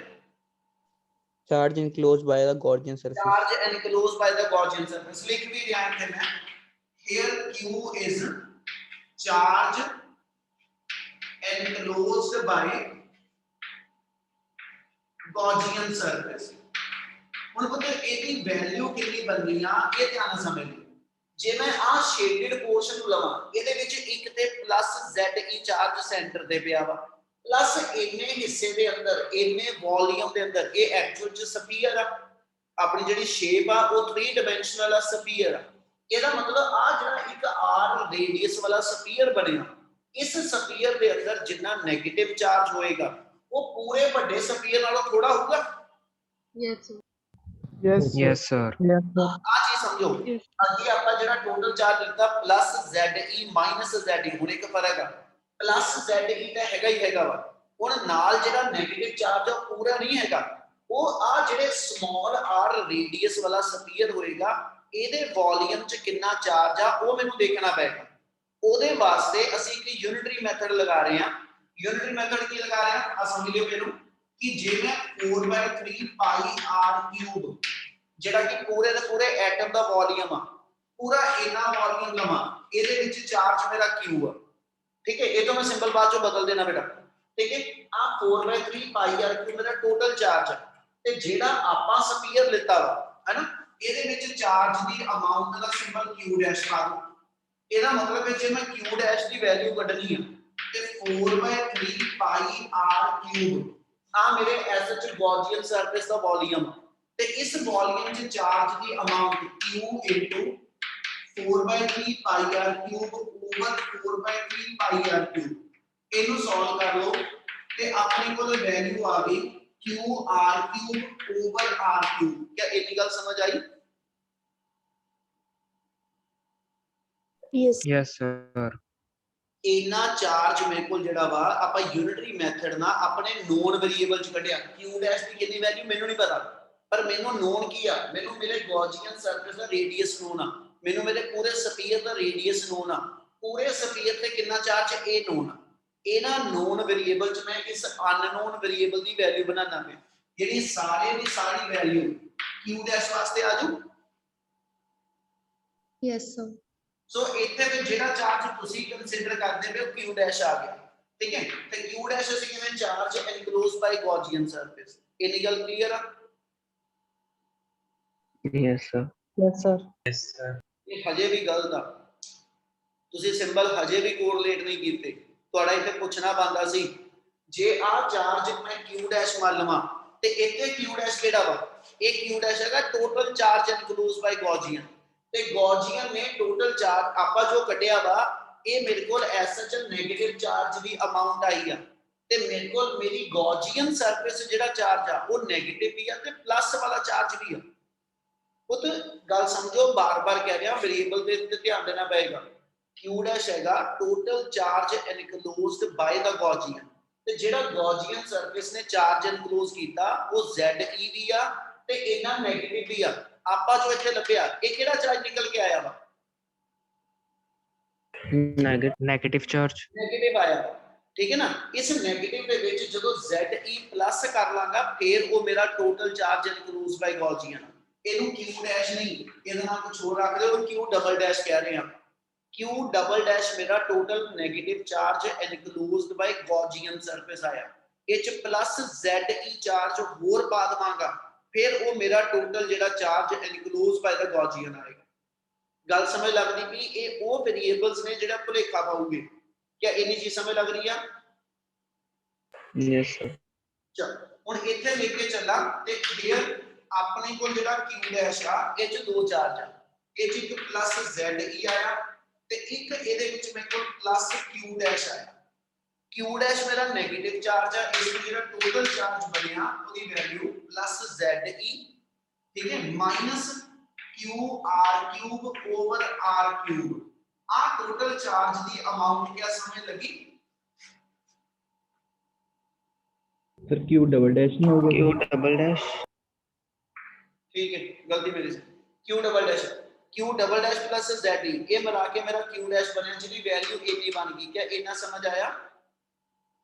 Charge enclosed by the Gaussian surface. charge enclosed by the Gaussian surface ਲਿਖ ਵੀ ਰਿਹਾ ਹਾਂ ਮੈਂ here Q is charge enclosed by Gaussian surface। ਹੁਣ ਪਤਾ ਇਹਦੀ ਵੈਲਿਊ ਕਿੰਨੀ ਬਣਨੀ ਆ ਇਹ ਧਿਆਨ ਨਾਲ ਸਮਝ ਲਓ ਜੇ ਮੈਂ ਆ ਸ਼ੇਡਡ ਪੋਰਸ਼ਨ ਨੂੰ ਲਵਾਂ ਇਹਦੇ ਵਿੱਚ ਇੱਕ ਤੇ ਪਲੱਸ ZE ਚਾਰਜ ਸੈਂਟਰ ਤੇ ਪਿਆ ਵਾ ਪਲੱਸ ਇੰਨੇ ਹਿੱਸੇ ਦੇ ਅੰਦਰ ਇੰਨੇ ਵੋਲਿਊਮ ਦੇ ਅੰਦਰ ਇਹ ਐਕਚੁਅਲ ਚ ਸਫੀਅਰ ਆ ਆਪਣੀ ਜਿਹੜੀ ਸ਼ੇਪ ਆ ਉਹ 3 ਡਾਈਮੈਂਸ਼ਨਲ ਆ ਸਫੀਅਰ ਆ ਇਹਦਾ ਮਤਲਬ ਆ ਜਿਹੜਾ ਇੱਕ r ਰੇਡੀਅਸ ਵਾਲਾ ਸਫੀਅਰ ਬਣਿਆ ਇਸ ਸਫੀਅਰ ਦੇ ਅੰਦਰ ਜਿੰਨਾ 네ਗੇਟਿਵ ਚਾਰਜ ਹੋਏਗਾ ਉਹ ਪੂਰੇ ਵੱਡੇ ਸਫੀਅਰ ਨਾਲੋਂ ਥੋੜਾ ਹੋਊਗਾ। Yes. Yes, Yes, sir. Yes, sir. ਆ ਚੀਜ਼ ਸਮਝੋ ਅੱਗੇ ਆਪਾਂ ਜਿਹੜਾ ਟੋਟਲ ਚਾਰਜ ਲਿਖਦਾ ਪਲੱਸ ZE ਮਾਈਨਸ ZE ਹੁਣ ਇੱਕ ਫਰਕ ਆ ਪਲੱਸ ZE ਤਾਂ ਹੈਗਾ ਹੀ ਹੈਗਾ ਵਾ ਹੁਣ ਨਾਲ ਜਿਹੜਾ 네ਗੇਟਿਵ ਚਾਰਜ ਆ ਪੂਰਾ ਨਹੀਂ ਹੈਗਾ ਉਹ ਆ ਜਿਹੜੇ ਸਮਾਲ r ਰੇਡੀਅਸ ਵਾਲਾ ਸਫੀਅਰ ਹੋਏਗਾ ਇਹਦੇ ਵੋਲਿਊਮ ਚ ਕਿੰਨਾ ਚਾਰਜ ਆ ਉਹ ਮੈਨੂੰ ਦੇਖਣਾ ਪਏਗਾ। ਉਹਦੇ ਵਾਸਤੇ ਅਸੀਂ ਇੱਕ ਯੂਨਿਟਰੀ ਮੈਥਡ ਲਗਾ ਰਹੇ ਹਾਂ। ਯੂਨਿਟਰੀ ਮੈਥਡ ਕੀ ਲਗਾ ਰਹੇ ਹਾਂ ਆ ਸਮਝ ਲਿਓ ਮੈਨੂੰ ਕਿ ਜੇ ਮੈਂ 4/3 ਪਾਈ r ਕਿਊਬ ਜਿਹੜਾ ਕਿ ਪੂਰੇ ਦੇ ਪੂਰੇ ਐਟਮ ਦਾ ਵੋਲਿਊਮ ਆ ਪੂਰਾ ਇਨਾ ਵੋਲਿਊਮ ਲਵਾਂ ਇਹਦੇ ਵਿੱਚ ਚਾਰਜ ਮੇਰਾ q ਆ ਠੀਕ ਹੈ ਇਹ ਤਾਂ ਮੈਂ ਸਿੰਪਲ ਬਾਅਦ ਚੋਂ ਬਦਲ ਦੇਣਾ ਬੇਟਾ ਠੀਕ ਹੈ ਆ 4/3 ਪਾਈ r ਕਿਊਬ ਮੇਰਾ ਟੋਟਲ ਚਾਰਜ ਹੈ ਤੇ ਜਿਹੜਾ ਆਪਾਂ ਸਫੀਅਰ ਲਿੱਤਾ ਵਾ ਹੈਨਾ ਇਹਦੇ ਵਿੱਚ ਚਾਰਜ ਦੀ ਅਮਾਉਂਟ ਦਾ ਸਿੰਬਲ q ਡੈਸ਼ ਲਾ ਦੋ ਇਹਦਾ ਮਤਲਬ ਹੈ ਜੇ ਮੈਂ q ਡੈਸ਼ ਦੀ ਵੈਲਿਊ ਕੱਢਣੀ ਆ ਤੇ 4/3 ਪਾਈ r ਕਿਊਬ ਆ ਮੇਰੇ ਐਸਐਚ ਗੌਸੀਅਨ ਸਰਫੇਸ ਦਾ ਵੋਲਿਊਮ ਤੇ ਇਸ ਵੋਲਿਊਮ ਚ ਚਾਰਜ ਦੀ ਅਮਾਉਂਟ q 4/3 ਪਾਈ r ਕਿਊਬ ਓਵਰ 4/3 ਪਾਈ r ਕਿਊਬ ਇਹਨੂੰ ਸੋਲਵ ਕਰ ਲਓ ਤੇ ਆਪਣੇ ਕੋਲ ਵੈਲਿਊ ਆ ਗਈ q r cube over r cube क्या ਇੰਨੀ ਗੱਲ ਸਮਝ ਆਈ। Yes. Yes, sir. ਇਨਾ ਚਾਰਜ ਮੇਰੇ ਕੋਲ ਜਿਹੜਾ ਵਾ ਆਪਾਂ ਯੂਨਿਟਰੀ ਮੈਥਡ ਨਾਲ ਆਪਣੇ ਨੋਨ ਵੇਰੀਏਬਲ ਚ ਕੱਢਿਆ q ਡੈਸ਼ ਦੀ ਕਿੰਨੀ ਵੈਲਿਊ ਮੈਨੂੰ ਨਹੀਂ ਪਤਾ ਪਰ ਮੈਨੂੰ ਨੋਨ ਕੀ ਆ ਮੈਨੂੰ ਮੇਰੇ ਗੌਸੀਅਨ ਸਰਫੇਸ ਦਾ ਰੇਡੀਅਸ ਨੋਨ ਆ ਮੈਨੂੰ ਮੇਰੇ ਪੂਰੇ ਸਫੀਅਰ ਦਾ ਰੇਡੀਅਸ ਨੋਨ ਆ ਪੂਰੇ ਸਫੀਅਰ ਤੇ ਕਿੰਨਾ ਚਾਰਜ ਇਹ ਨੋਨ ਆ ਇਹਨਾਂ ਨੋਨ ਵੇਰੀਏਬਲ ਚ ਮੈਂ ਇਸ ਅਨਨੋਨ ਵੇਰੀਏਬਲ ਦੀ ਵੈਲਿਊ ਬਣਾਉਣਾ ਹੈ ਜਿਹੜੀ ਸਾਰੇ ਦੀ ਸਾਰੀ ਵੈਲਿਊ q ਡੈਸ਼ ਵਾਸਤੇ ਆ ਜੂ। Yes, sir. ਸੋ ਇੱਥੇ ਤੇ ਜਿਹੜਾ ਚਾਰਜ ਤੁਸੀਂ ਕੰਸੀਡਰ ਕਰਦੇ ਪਏ ਹੋ q ਡੈਸ਼ ਆ ਗਿਆ, ਠੀਕ ਹੈ। ਤੇ q ਡੈਸ਼ ਅਸੀਂ ਕਿਵੇਂ ਚਾਰਜ ਐਨਕਲੋਜ਼ ਬਾਈ ਗੌਸੀਅਨ ਸਰਫੇਸ, ਇਹਨੀ ਗੱਲ ਕਲੀਅਰ ਆ? Yes, sir. Yes, sir. ਇਹ ਹਜੇ ਵੀ ਗਲਤ ਆ, ਤੁਸੀਂ ਸਿੰਬਲ ਹਜੇ ਵੀ ਕੋਰਿਲੇਟ ਨਹੀਂ ਕੀਤੇ। ਤੁਹਾਡਾ ਇੱਥੇ ਪੁੱਛਣਾ ਬਣਦਾ ਸੀ, ਜੇ ਆ ਚਾਰਜ ਮੈਂ q ਡੈਸ਼ ਮੰਨ ਲਵਾਂ ਤੇ ਇੱਥੇ q ਡੈਸ਼ ਕਿਹੜਾ ਵਾ? ਇਹ q ਡੈਸ਼ ਹੈਗਾ ਟੋਟਲ ਚਾਰਜ ਐਨਕਲੋਜ਼ ਬਾਈ ਗੌਸੀਅਨ, ਤੇ ਗੌਸੀਅਨ ਨੇ ਟੋਟਲ ਚਾਰਜ ਆਪਾਂ ਜੋ ਕੱਢਿਆ ਵਾ ਇਹ ਮੇਰੇ ਕੋਲ ਐਸ ਸੱਚ ਨੈਗੇਟਿਵ ਚਾਰਜ ਦੀ ਅਮਾਉਂਟ ਆਈ ਆ, ਤੇ ਮੇਰੇ ਕੋਲ ਮੇਰੀ ਗੌਸੀਅਨ ਸਰਫੇਸ ਜਿਹੜਾ ਚਾਰਜ ਆ ਉਹ ਨੈਗੇਟਿਵ ਵੀ ਆ ਤੇ ਪਲੱਸ ਵਾਲਾ ਚਾਰਜ ਵੀ ਆ। ਉਹ ਤਾਂ ਗੱਲ ਸਮਝੋ, ਬਾਰ-ਬਾਰ ਕਹਿ ਰਿਹਾ ਵੇਰੀਏਬਲ ਦੇ ਉੱਤੇ ਧਿਆਨ ਦੇਣਾ ਪਏਗਾ। q ਡੈਸ਼ ਹੈਗਾ ਟੋਟਲ ਚਾਰਜ ਐਨਕਲੋਜ਼ਡ ਬਾਈ ਦਾ ਗੌਸੀਅਨ, ਤੇ ਜਿਹੜਾ ਗੌਸੀਅਨ ਸਰਫੇਸ ਨੇ ਚਾਰਜ ਐਨਕਲੋਜ਼ ਕੀਤਾ ਉਹ ZE ਵੀ ਆ ਤੇ ਇਹਨਾਂ ਨੈਗੇਟਿਵ ਵੀ ਆ। ਆਪਾਂ ਜੋ ਇੱਥੇ ਲੱਭਿਆ ਇਹ ਕਿਹੜਾ ਚਾਰਜ ਨਿਕਲ ਕੇ ਆਇਆ ਵਾ? Negative charge. ਨੈਗੇਟਿਵ ਆਇਆ, ਠੀਕ ਹੈ ਨਾ। ਇਸ ਨੈਗੇਟਿਵ ਦੇ ਵਿੱਚ ਜਦੋਂ ZE ਪਲੱਸ ਕਰ ਲਾਂਗਾ ਫਿਰ ਉਹ ਮੇਰਾ ਟੋਟਲ ਚਾਰਜ ਐਨਕਲੋਜ਼ ਬਾਈ ਗੌਸੀਅਨ। ਇਹਨੂੰ q ਡੈਸ਼ ਨਹੀਂ, ਇਹਦਾ ਨਾਮ ਕੁਝ ਹੋਰ ਰੱਖ ਦਿਓ, q ਡਬਲ ਡੈਸ਼ ਕਹਿ ਰਹੇ ਹਾਂ। q ਡਬਲ ਡੈਸ਼ ਮੇਰਾ ਟੋਟਲ ਨੈਗੇਟਿਵ ਚਾਰਜ ਐਨਕਲੋਜ਼ਡ ਬਾਈ ਗੌਸੀਅਨ ਸਰਫੇਸ ਆਇਆ, ਇਹ ਚ ਪਲੱਸ ZE ਚਾਰਜ ਹੋਰ ਪਾ ਦਵਾਂਗਾ ਫਿਰ ਉਹ ਮੇਰਾ ਟੋਟਲ ਜਿਹੜਾ ਚਾਰਜ ਐਨਕਲੋਜ਼ ਬਾਈ ਦਾ ਗੌਸੀਅਨ ਆਏਗਾ। ਗੱਲ ਸਮਝ ਲੱਗਦੀ ਵੀ ਇਹ ਉਹ ਵੇਰੀਏਬਲਸ ਨੇ ਜਿਹੜਾ ਭੁਲੇਖਾ ਪਾਉਗੇ। ਕਿਆ ਇੰਨੀ ਚੀਜ਼ ਸਮਝ ਲੱਗ ਰਹੀ ਆ? Yes, sir. ਚਲ ਹੁਣ ਇੱਥੇ ਲੈ ਕੇ ਚੱਲਾਂ ਤੇ ਕਲੀਅਰ ਆਪਣੇ ਕੋਲ ਜਿਹੜਾ q ਡੈਸ਼ ਆ ਇਹ ਚ ਦੋ ਚਾਰਜ ਆ, ਇਹ ਚ ਇੱਕ ਪਲੱਸ ZE ਆਇਆ ਤੇ ਇੱਕ ਇਹਦੇ ਵਿੱਚ ਮੇਰੇ ਕੋਲ ਪਲੱਸ q ਡੈਸ਼ ਆਇਆ। q ਡੈਸ਼ ਮੇਰਾ ਨੈਗੇਟਿਵ ਚਾਰਜ ਆ, ਇਸ ਲਈ ਜਿਹੜਾ ਟੋਟਲ ਚਾਰਜ ਬਣਿਆ ਉਹਦੀ ਵੈਲਿਊ ਪਲੱਸ ZE, ਠੀਕ ਹੈ, minus qr cube over r cube. ਆ ਟੋਟਲ ਚਾਰਜ ਦੀ ਅਮਾਉਂਟ ਕਿਆ ਸਮਝ ਲੱਗੀ? सर Q डबल डैश नहीं होगा? Q double dash. ठीक है, गलती मेरी से। q double dash plus ZE ये मिला के मेरा q डैश बनया जिसकी वैल्यू इतनी बन गई। क्या इतना समझ आया?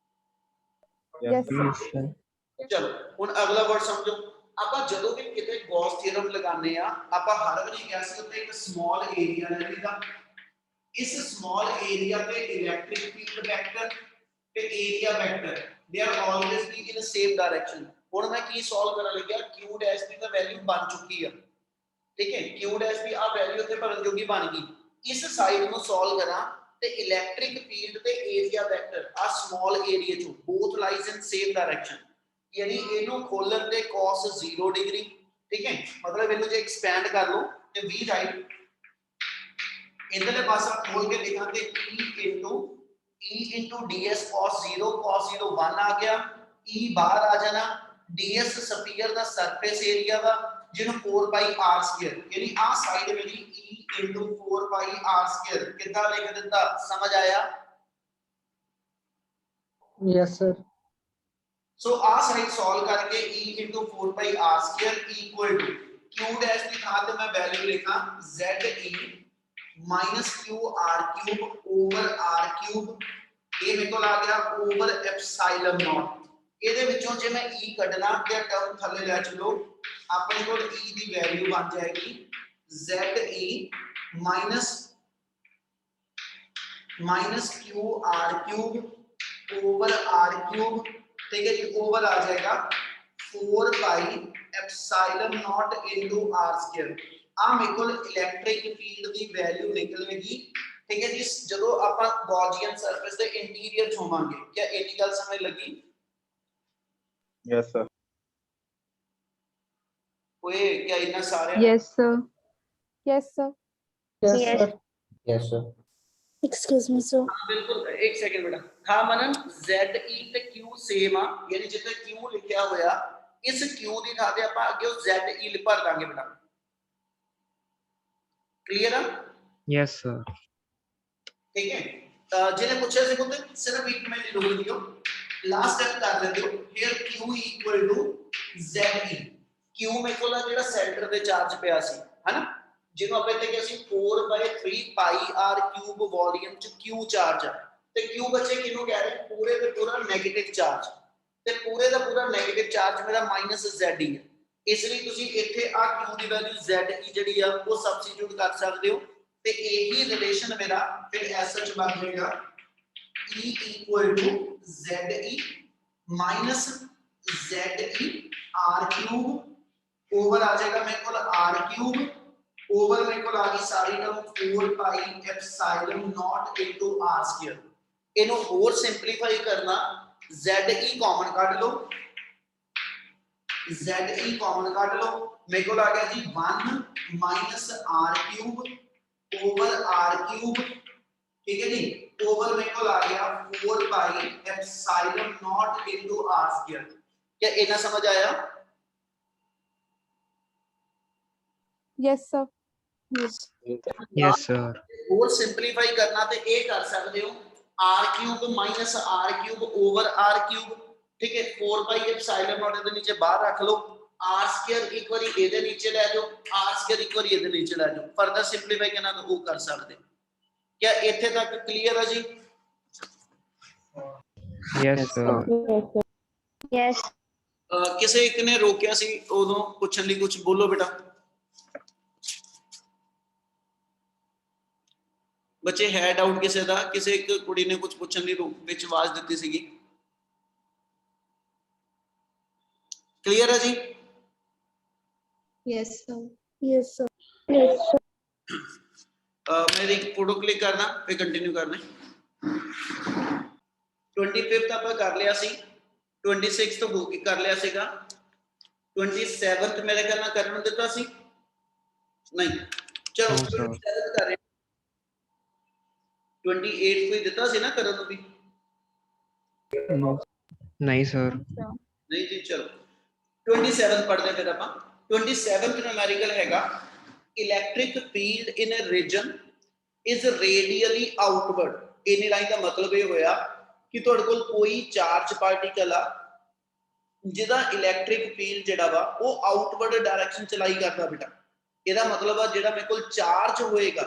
Yes, sir. Yes, sir. चलो ਹੁਣ ਅਗਲਾ ਵਰਡ ਸਮਝੋ। ਆਪਾਂ ਜਦੋਂ ਵੀ ਕਿਤੇ ਗੌਸ ਥਿਅਰਮ ਲਗਾਉਂਦੇ ਆ ਆਪਾਂ ਹਰ ਵਾਰੀ ਕਿਹਾ ਸੀ ਉੱਤੇ ਇੱਕ ਸਮਾਲ ਏਰੀਆ ਲੈ ਲਈਦਾ। ਇਸ ਸਮਾਲ ਏਰੀਆ ਤੇ ਇਲੈਕਟ੍ਰਿਕ ਫੀਲਡ ਵੈਕਟਰ ਤੇ area vector they are always be in same direction. ਹੁਣ ਮੈਂ ਕੀ ਸੋਲਵ ਕਰਨ ਲੱਗਿਆ, q ਡੈਸ਼ ਦੀ ਤਾਂ ਵੈਲਿਊ ਬਣ ਚੁੱਕੀ ਆ, ਠੀਕ ਹੈ, q ਡੈਸ਼ ਦੀ ਆ ਵੈਲਿਊ ਉੱਥੇ ਭਰਨ ਜੋਗੀ ਬਣ ਗਈ। ਇਸ ਸਾਈਡ ਨੂੰ ਸੋਲਵ ਕਰਾਂ ਤੇ ਇਲੈਕਟ੍ਰਿਕ ਫੀਲਡ ਤੇ ਏਰੀਆ ਵੈਕਟਰ ਆ ਸਮਾਲ ਏਰੀਆ ਚੋਂ ਬੋਥ ਲਾਈਜ਼ ਇਨ ਸੇਮ ਡਾਇਰੈਕਸ਼ਨ, यानी ਇਹਨੂੰ ਖੋਲਣ ਤੇ cos 0 ਡਿਗਰੀ, ਠੀਕ ਹੈ, ਮਤਲਬ ਇਹਨੂੰ ਜੇ ਐਕਸਪੈਂਡ ਕਰ ਲਓ ਤੇ v ਰਾਈਟ ਇਧਰਲੇ ਪਾਸਾ ਖੋਲ ਕੇ ਲਿਖਾਂ ਤੇ e into ds cos 0 1 ਆ ਗਿਆ, e ਬਾਹਰ ਆ ਜਾਣਾ, ds ਸਫੀਅਰ ਦਾ ਸਰਫੇਸ ਏਰੀਆ ਵਾ ਜਿਹਨੂੰ 4 ਪਾਈ r ਸਕੁਅਰ, ਯਾਨੀ ਆ ਸਾਈਡ ਮੇਰੀ e into 4 ਪਾਈ r ਸਕੁਅਰ ਕਿੱਦਾਂ ਲਿਖ ਦਿੱਤਾ, ਸਮਝ ਆਇਆ? Yes, sir. ਸੋ ਆ ਸਾਈਡ ਸੋਲਵ ਕਰਕੇ e into 4 by r square equal to q dash ਦੀ ਥਾਂ ਤੇ ਮੈਂ ਵੈਲਿਊ ਲਿਖਾਂ ze minus qr cube over r cube, ਇਹ ਮੇਰੇ ਕੋਲ ਆ ਗਿਆ over epsilon naught। ਇਹਦੇ ਵਿੱਚੋਂ ਜੇ ਮੈਂ e ਕੱਢਣਾ ਤੇ ਟਰਮ ਥੱਲੇ ਲੈ ਚਲੋ, ਆਪਣੇ ਕੋਲ e ਦੀ ਵੈਲਿਊ ਬਣ ਜਾਏਗੀ ze minus qr cube over r cube, ठीक है जी, ओवर आ जाएगा 4 pi epsilon naught into r square. आ मेरे को इलेक्ट्रिक फील्ड दी वैल्यू निकलेगी, ठीक है जी, ਜਦੋਂ ਆਪਾਂ ਗੌਸੀਅਨ ਸਰਫੇਸ ਦੇ ਇੰਟੀਰੀਅਰ ਚ ਹੋਵਾਂਗੇ। क्या इतनी गल समझ लगी? Yes sir. ओए क्या इतना सारे? Yes, sir. Yes, sir. Yes, Yes. sir. Yes sir. Excuse me, sir. हाँ बिल्कुल, एक सेकंड बेटा। हाँ मनन, ZE ਤੇ Q ਸੇਮ ਆ, ਯਾਨੀ ਜਿੱਥੇ Q ਲਿਖਿਆ ਹੋਇਆ ਇਸ Q ਦੀ ਥਾਂ ਤੇ ਆਪਾਂ ਅੱਗੇ ਉਹ ZE ਭਰ ਦਾਂਗੇ ਬੇਟਾ। ਕਲੀਅਰ ਆ? Yes, sir. ठीक है, ਜਿਹਨੇ ਪੁੱਛਿਆ ਸੀ ਪੁੱਤ ਸਿਰਫ ਇੱਕ ਮਿੰਟ ਰੁਕ ਜਿਓ, ਲਾਸਟ ਸਟੈਪ ਕਰ ਲੈਂਦੇ ਹੋ। ਫਿਰ Q equal to ZE, Q ਮੇਰੇ ਕੋਲ ਜਿਹੜਾ ਸੈਂਟਰ ਤੇ ਚਾਰਜ ਪਿਆ ਸੀ ਹੈਨਾ, ਜਿਹਨੂੰ ਆਪਾਂ ਇੱਥੇ ਕਿਹਾ ਸੀ 4/3 ਪਾਈ r ਕਿਊਬ ਵੋਲਿਊਮ ਚ Q ਚਾਰਜ ਆ, ਤੇ Q ਬੱਚੇ ਕਿਹਨੂੰ ਕਹਿ ਰਹੇ? ਪੂਰੇ ਤੇ ਪੂਰਾ ਨੈਗੇਟਿਵ ਚਾਰਜ। ਤੇ ਪੂਰੇ ਦਾ ਪੂਰਾ ਨੈਗੇਟਿਵ ਚਾਰਜ ਮੇਰਾ -ZE ਹੈ। ਇਸ ਲਈ ਤੁਸੀਂ ਇੱਥੇ ਆ Q ਦੀ ਵੈਲਿਊ ZE ਜਿਹੜੀ ਆ ਉਹ ਸਬਸਟੀਟਿਊਟ ਕਰ ਸਕਦੇ ਹੋ ਤੇ ਇਹੀ ਰਿਲੇਸ਼ਨ ਮੇਰਾ ਫਿਰ ਐਸ ਚ ਬਣ ਜਾਏਗਾ E = ZE minus ZE R cube over आ जाएगा मेरे को R cube over मेरे को आ गई सारी term 4 pi epsilon naught into R square। इन्हों और सिंपलीफाई करना ZE कॉमन काट लो, ZE कॉमन काट लो, मेरे को आ गया जी 1 minus R cube over R cube, ठीक है जी, ओवर मेरे को आ गया 4 pi epsilon naught into R square। क्या इतना समझ आया? Yes, sir. Yes, sir. और सिंपलीफाई करना ते ये कर सकते हो r cube minus r cube over r cube, ठीक है, 4 पाई एप्सिलॉन नॉट इधर नीचे बाहर रख लो, r स्क्वायर एक बारी इधर नीचे ले जाओ, r स्क्वायर एक बारी इधर नीचे ले जाओ, फर्दर सिंपलीफाई करना तो वो कर सकते। क्या इथे तक क्लियर है जी? Yes, sir. Yes. ਕਿਸੇ ਇੱਕ ਨੇ ਰੋਕਿਆ ਸੀ ਉਦੋਂ ਪੁੱਛਣ ਲਈ, ਕੁਝ ਬੋਲੋ ਬੇਟਾ। ਬੱਚੇ ਹੈ ਡਾਊਟ ਕਿਸੇ ਦਾ? ਕਿਸੇ ਇੱਕ ਕੁੜੀ ਨੇ ਕੁਝ ਪੁੱਛਣ ਲਈ ਵਿੱਚ ਆਵਾਜ਼ ਦਿੱਤੀ ਸੀਗੀ। ਕਲੀਅਰ ਹੈ ਜੀ? Yes, sir. Yes, sir. Yes, sir. मेरी फोटो क्लिक करना फिर कंटिन्यू करना। 25th ਆਪਾਂ ਕਰ ਲਿਆ ਸੀ, 26th ਹੋ ਕੇ ਕਰ ਲਿਆ ਸੀਗਾ, 27th ਮੇਰੇ ਖਿਆਲ ਨਾਲ ਕਰਨ ਨੂੰ ਦਿੱਤਾ ਸੀ ਨਹੀਂ, ਚਲੋ 27th ਕਰ ਰਹੇ, 28 ਕੋਈ ਦਿੱਤਾ ਸੀ ਨਾ ਕਰਨ ਨੂੰ ਵੀ? नहीं, sir. नहीं जी, चलो 27 पढ़ते फिर ਆਪਾਂ। 27th न्यूमेरिकल हैगा electric field in a region is radially outward. इन्नी लाइन का मतलब ये होया कि ਤੁਹਾਡੇ ਕੋਲ ਕੋਈ ਚਾਰਜ ਪਾਰਟੀਕਲ ਆ ਜਿਹਦਾ ਇਲੈਕਟ੍ਰਿਕ ਫੀਲਡ ਜਿਹੜਾ ਵਾ ਉਹ ਆਊਟਵਰਡ ਡਾਇਰੈਕਸ਼ਨ ਚਲਾਈ ਕਰਦਾ ਬੇਟਾ। ਇਹਦਾ ਮਤਲਬ ਆ ਜਿਹੜਾ ਮੇਰੇ ਕੋਲ ਚਾਰਜ ਹੋਏਗਾ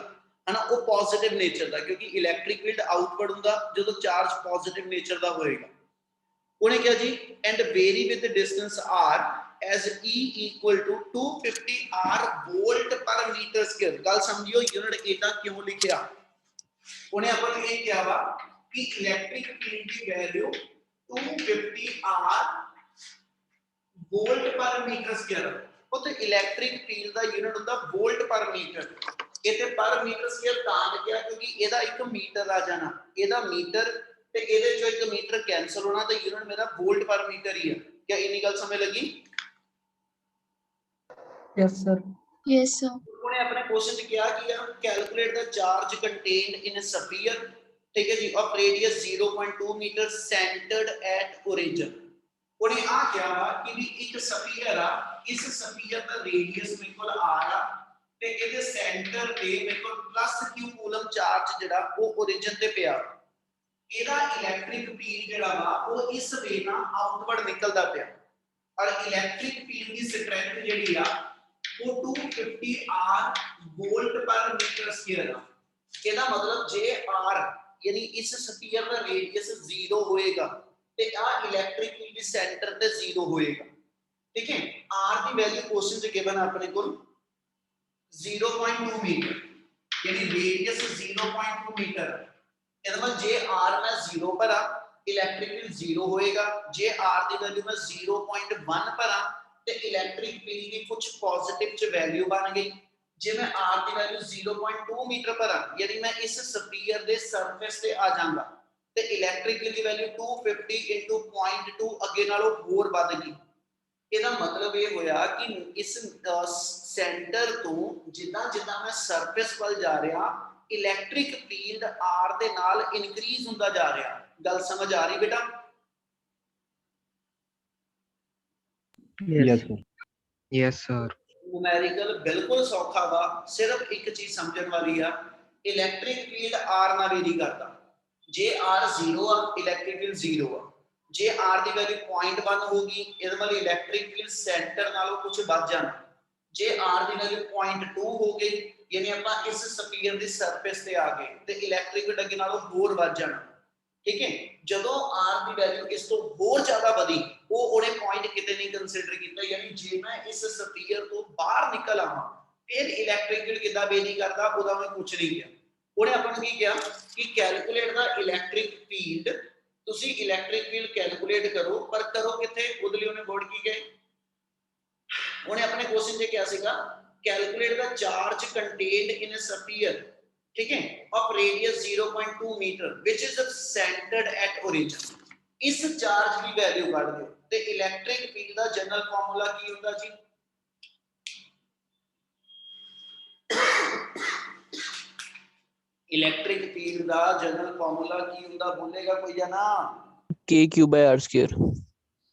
ਹਨਾ ਉਹ ਪੋਜ਼ਿਟਿਵ ਨੇਚਰ ਦਾ, ਕਿਉਂਕਿ ਇਲੈਕਟ੍ਰਿਕ ਫੀਲਡ ਆਊਟਵਰਡ ਹੁੰਦਾ ਜਦੋਂ ਚਾਰਜ ਪੋਜ਼ਿਟਿਵ ਨੇਚਰ ਦਾ ਹੋਏਗਾ। ਉਹਨੇ ਕਿਹਾ ਜੀ and vary with distance r as E equal to 250 R volt per meter square। ਗੱਲ ਸਮਝਿਓ, ਯੂਨਿਟ ਇਦਾਂ ਕਿਉਂ ਲਿਖਿਆ? ਉਹਨੇ ਆਪਾਂ ਨੂੰ ਇਹ ਕਿਹਾ ਵਾ ਕਿ ਇਲੈਕਟ੍ਰਿਕ ਫੀਲਡ ਦੀ value 250 R volt per meter square। ਉੱਥੇ ਇਲੈਕਟ੍ਰਿਕ ਫੀਲਡ ਦਾ ਯੂਨਿਟ ਹੁੰਦਾ ਵੋਲਟ ਪਰ ਮੀਟਰ। ਇਹ ਤੇ ਪਰ ਮੀਟਰ ਸਕੁਅਰ ਤਾਂ ਲਿਖਿਆ ਕਿਉਂਕਿ ਇਹਦਾ ਇੱਕ ਮੀਟਰ ਆ ਜਾਣਾ, ਇਹਦਾ ਮੀਟਰ ਤੇ ਇਹਦੇ ਚੋਂ ਇੱਕ ਮੀਟਰ ਕੈਨਸਲ ਹੋਣਾ ਤੇ ਯੂਨਿਟ ਮੇਰਾ ਵੋਲਟ ਪਰ ਮੀਟਰ ਹੀ ਹੈ। क्या इन्नी गल समझ लगी? Yes, sir. Yes, sir. उन्होंने अपने क्वेश्चन में क्या किया? Calculate the charge contained in a sphere, ठीक है जी, of radius 0.2 metre centred at origin. उन्हें आ क्या कि भी एक स्फीयर आ, इस स्फीयर दा रेडियस मेरे को r आ ते ਇਹਦੇ ਸੈਂਟਰ ਤੇ ਮੇਰੇ ਕੋਲ +q ਕੂਲਮ ਚਾਰਜ ਜਿਹੜਾ ਉਹ ओरिजिन ਤੇ ਪਿਆ। ਇਹਦਾ ਇਲੈਕਟ੍ਰਿਕ ਫੀਲਡ ਜਿਹੜਾ ਵਾ ਉਹ ਇਸ ਵੇ ਨਾਲ ਆਊਟਵਰਡ ਨਿਕਲਦਾ ਪਿਆ ਔਰ ਇਲੈਕਟ੍ਰਿਕ ਫੀਲਡ ਦੀ ਸਟਰੈਂਥ ਜਿਹੜੀ ਆ ਉਹ 250 R ਵੋਲਟ ਪਰ ਮੀਟਰ ਸਕੁਅਰ ਆ। ਇਹਦਾ ਮਤਲਬ ਜੇ R ਯਾਨੀ ਇਸ ਸਫੀਅਰ ਦਾ ਰੇਡੀਅਸ 0 ਹੋਏਗਾ ਤੇ ਆ ਇਲੈਕਟ੍ਰਿਕ ਫੀਲਡ ਦੀ ਸੈਂਟਰ ਤੇ 0 ਹੋਏਗਾ, ਠੀਕ ਹੈ। R ਦੀ ਵੈਲਿਊ ਕੁਐਸਚਨ 'ਚ ਗਿਵਨ ਆਪਣੇ ਕੋਲ 0.2 मीटर, यानी रेडियस 0.2 मीटर। मतलब जे r मैं 0 भरा इलेक्ट्रिक फील्ड 0 होएगा, जे r दी वैल्यू मैं 0.1 भरा ते इलेक्ट्रिक फील्ड की कुछ पॉजिटिव च वैल्यू बन गई। जे मैं r दी वैल्यू 0.2 मीटर भरा यानी मैं इस स्फीयर दे सरफेस ते आ जाऊंगा ते इलेक्ट्रिक फील्ड की वैल्यू 250 * 0.2 अगे नालों होर बढ़ गई। ਇਹਦਾ ਮਤਲਬ ਇਹ ਹੋਇਆ ਕਿ ਇਸ ਸੈਂਟਰ ਤੋਂ ਜਿੱਦਾਂ ਜਿੱਦਾਂ ਮੈਂ ਸਰਫੇਸ ਵੱਲ ਜਾ ਰਿਹਾ ਇਲੈਕਟ੍ਰਿਕ ਫੀਲਡ r ਦੇ ਨਾਲ ਇਨਕਰੀਜ਼ ਹੁੰਦਾ ਜਾ ਰਿਹਾ। ਗੱਲ ਸਮਝ ਆ ਰਹੀ ਬੇਟਾ? Yes, sir. Yes, sir. Numerical ਬਿਲਕੁਲ ਸੌਖਾ ਵਾ, ਸਿਰਫ ਇੱਕ ਚੀਜ਼ ਸਮਝਣ ਵਾਲੀ ਆ, ਇਲੈਕਟ੍ਰਿਕ ਫੀਲਡ r ਨਾਲ ਵੇਰੀ ਕਰਦਾ। ਜੇ r 0 ਆ ਇਲੈਕਟ੍ਰਿਕ ਫੀਲਡ 0 ਆ, ਜੇ r ਦੀ ਵੈਲਿਊ 0.1 ਹੋਗੀ ਇਹਦਾ ਮਤਲਬ ਇਲੈਕਟ੍ਰਿਕ ਫੀਲਡ ਸੈਂਟਰ ਨਾਲੋਂ ਕੁਝ ਵੱਧ ਜਾਣਾ। ਜੇ r ਦੀ ਵੈਲਿਊ 0.2 ਹੋ ਗਈ ਯਾਨੀ ਆਪਾਂ ਇਸ ਸਫੀਅਰ ਦੀ ਸਰਫੇਸ ਤੇ ਆ ਗਏ ਤੇ ਇਲੈਕਟ੍ਰਿਕ ਫੀਲਡ ਅੱਗੇ ਨਾਲੋਂ ਹੋਰ ਵੱਧ ਜਾਣਾ। ठीक है ਜਦੋਂ r ਦੀ ਵੈਲਿਊ ਇਸ ਤੋਂ ਹੋਰ ਜ਼ਿਆਦਾ ਵਧੀ ਉਹਨੇ ਪੁਆਇੰਟ ਕਿਤੇ ਨਹੀਂ ਕੰਸੀਡਰ ਕੀਤਾ ਯਾਨੀ ਜੇ ਮੈਂ ਇਸ ਸਫੀਅਰ ਤੋਂ ਬਾਹਰ ਨਿਕਲ ਆਵਾਂ ਫਿਰ ਇਲੈਕਟ੍ਰਿਕ ਫੀਲਡ ਕਿੱਦਾਂ ਵੇਰੀ ਕਰਦਾ ਉਹਦਾ ਮੈਂ ਕੁਝ ਨਹੀਂ ਕਿਹਾ ਉਹਨੇ ਆਪਾਂ ਨੂੰ ਕੀ ਕਿਹਾ ਕਿ ਕੈਲਕੂਲੇਟ ਦਾ ਇਲੈਕਟ੍ਰਿਕ ਫੀਲਡ ਤੁਸੀਂ ਇਲੈਕਟ੍ਰਿਕ ਫੀਲਡ ਕੈਲਕੂਲੇਟ ਕਰੋ ਪਰ ਕਰੋ ਕਿੱਥੇ ਉਹਦੇ ਲਈ ਉਹਨੇ ਵਰਡ ਕੀ ਕਹੇ ਉਹਨੇ ਆਪਣੇ ਕੁਐਸਚਨ 'ਚ ਕਿਹਾ ਸੀਗਾ ਕੈਲਕੂਲੇਟ ਦਾ ਚਾਰਜ ਕੰਟੇਨਡ ਇਨ ਅ ਸਫੀਅਰ ठीक है of radius 0.2 meter which is centered at origin इस चार्ज की वैल्यू काट दो ते इलेक्ट्रिक फील्ड का जनरल फार्मूला की होता जी इलेक्ट्रिक फील्ड का जनरल फार्मूला की होता बोलेगा कोई या ना KQ by R square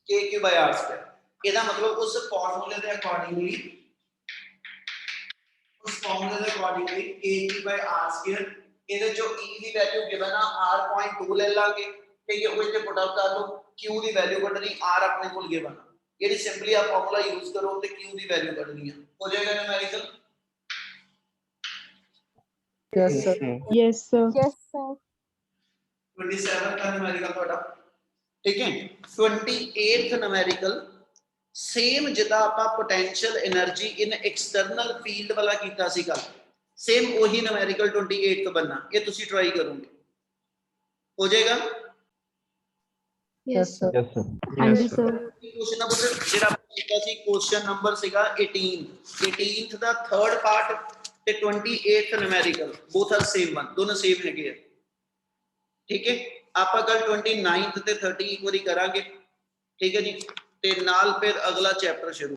KQ by R square ਇਹਦਾ ਮਤਲਬ ਉਸ ਫਾਰਮੂਲੇ ਦੇ ਅਕੋਰਡਿੰਗਲੀ उस फॉर्मूले के accordingly kg by r square ਇਹਦੇ ਚੋਂ e ਦੀ ਵੈਲਿਊ ਗਿਵਨ ਆ r.2 ਲੈ ਲਾਂਗੇ ਠੀਕ ਹੈ ਉਹ ਇੱਥੇ ਪੁੱਟ ਆਊਟ ਕਰ ਲਓ q ਦੀ ਵੈਲਿਊ ਕੱਢਣੀ r ਆਪਣੇ ਕੋਲ ਗਿਵਨ ਜਿਹੜੀ ਸਿੰਪਲੀ ਆ ਫਾਰਮੂਲਾ ਯੂਜ਼ ਕਰੋ ਤੇ q ਦੀ ਵੈਲਿਊ ਕੱਢਣੀ ਆ ਹੋ ਜਾਏਗਾ numerical Yes, sir. Yes, sir. Yes, sir. 27 का न्यूमेरिकल ਤੁਹਾਡਾ ठीक है 28th न्यूमेरिकल सेम जिदा आपा potential energy in external field वाला कीता सी कल सेम वही न्यूमेरिकल 28 तो बनना ये तुसी ट्राई करोगे हो जाएगा Yes, sir. Yes, sir. हाँ Yes, जी, sir. sir. क्वेश्चन नंबर जेड़ा कीता सी क्वेश्चन नंबर सीगा 18th दा थर्ड पार्ट ते 28th numerical both are same one दोनों सेम है ठीक है आपा कल 29th ते 30 एक बारी करांगे ठीक है जी ते नाल फिर अगला चैप्टर शुरू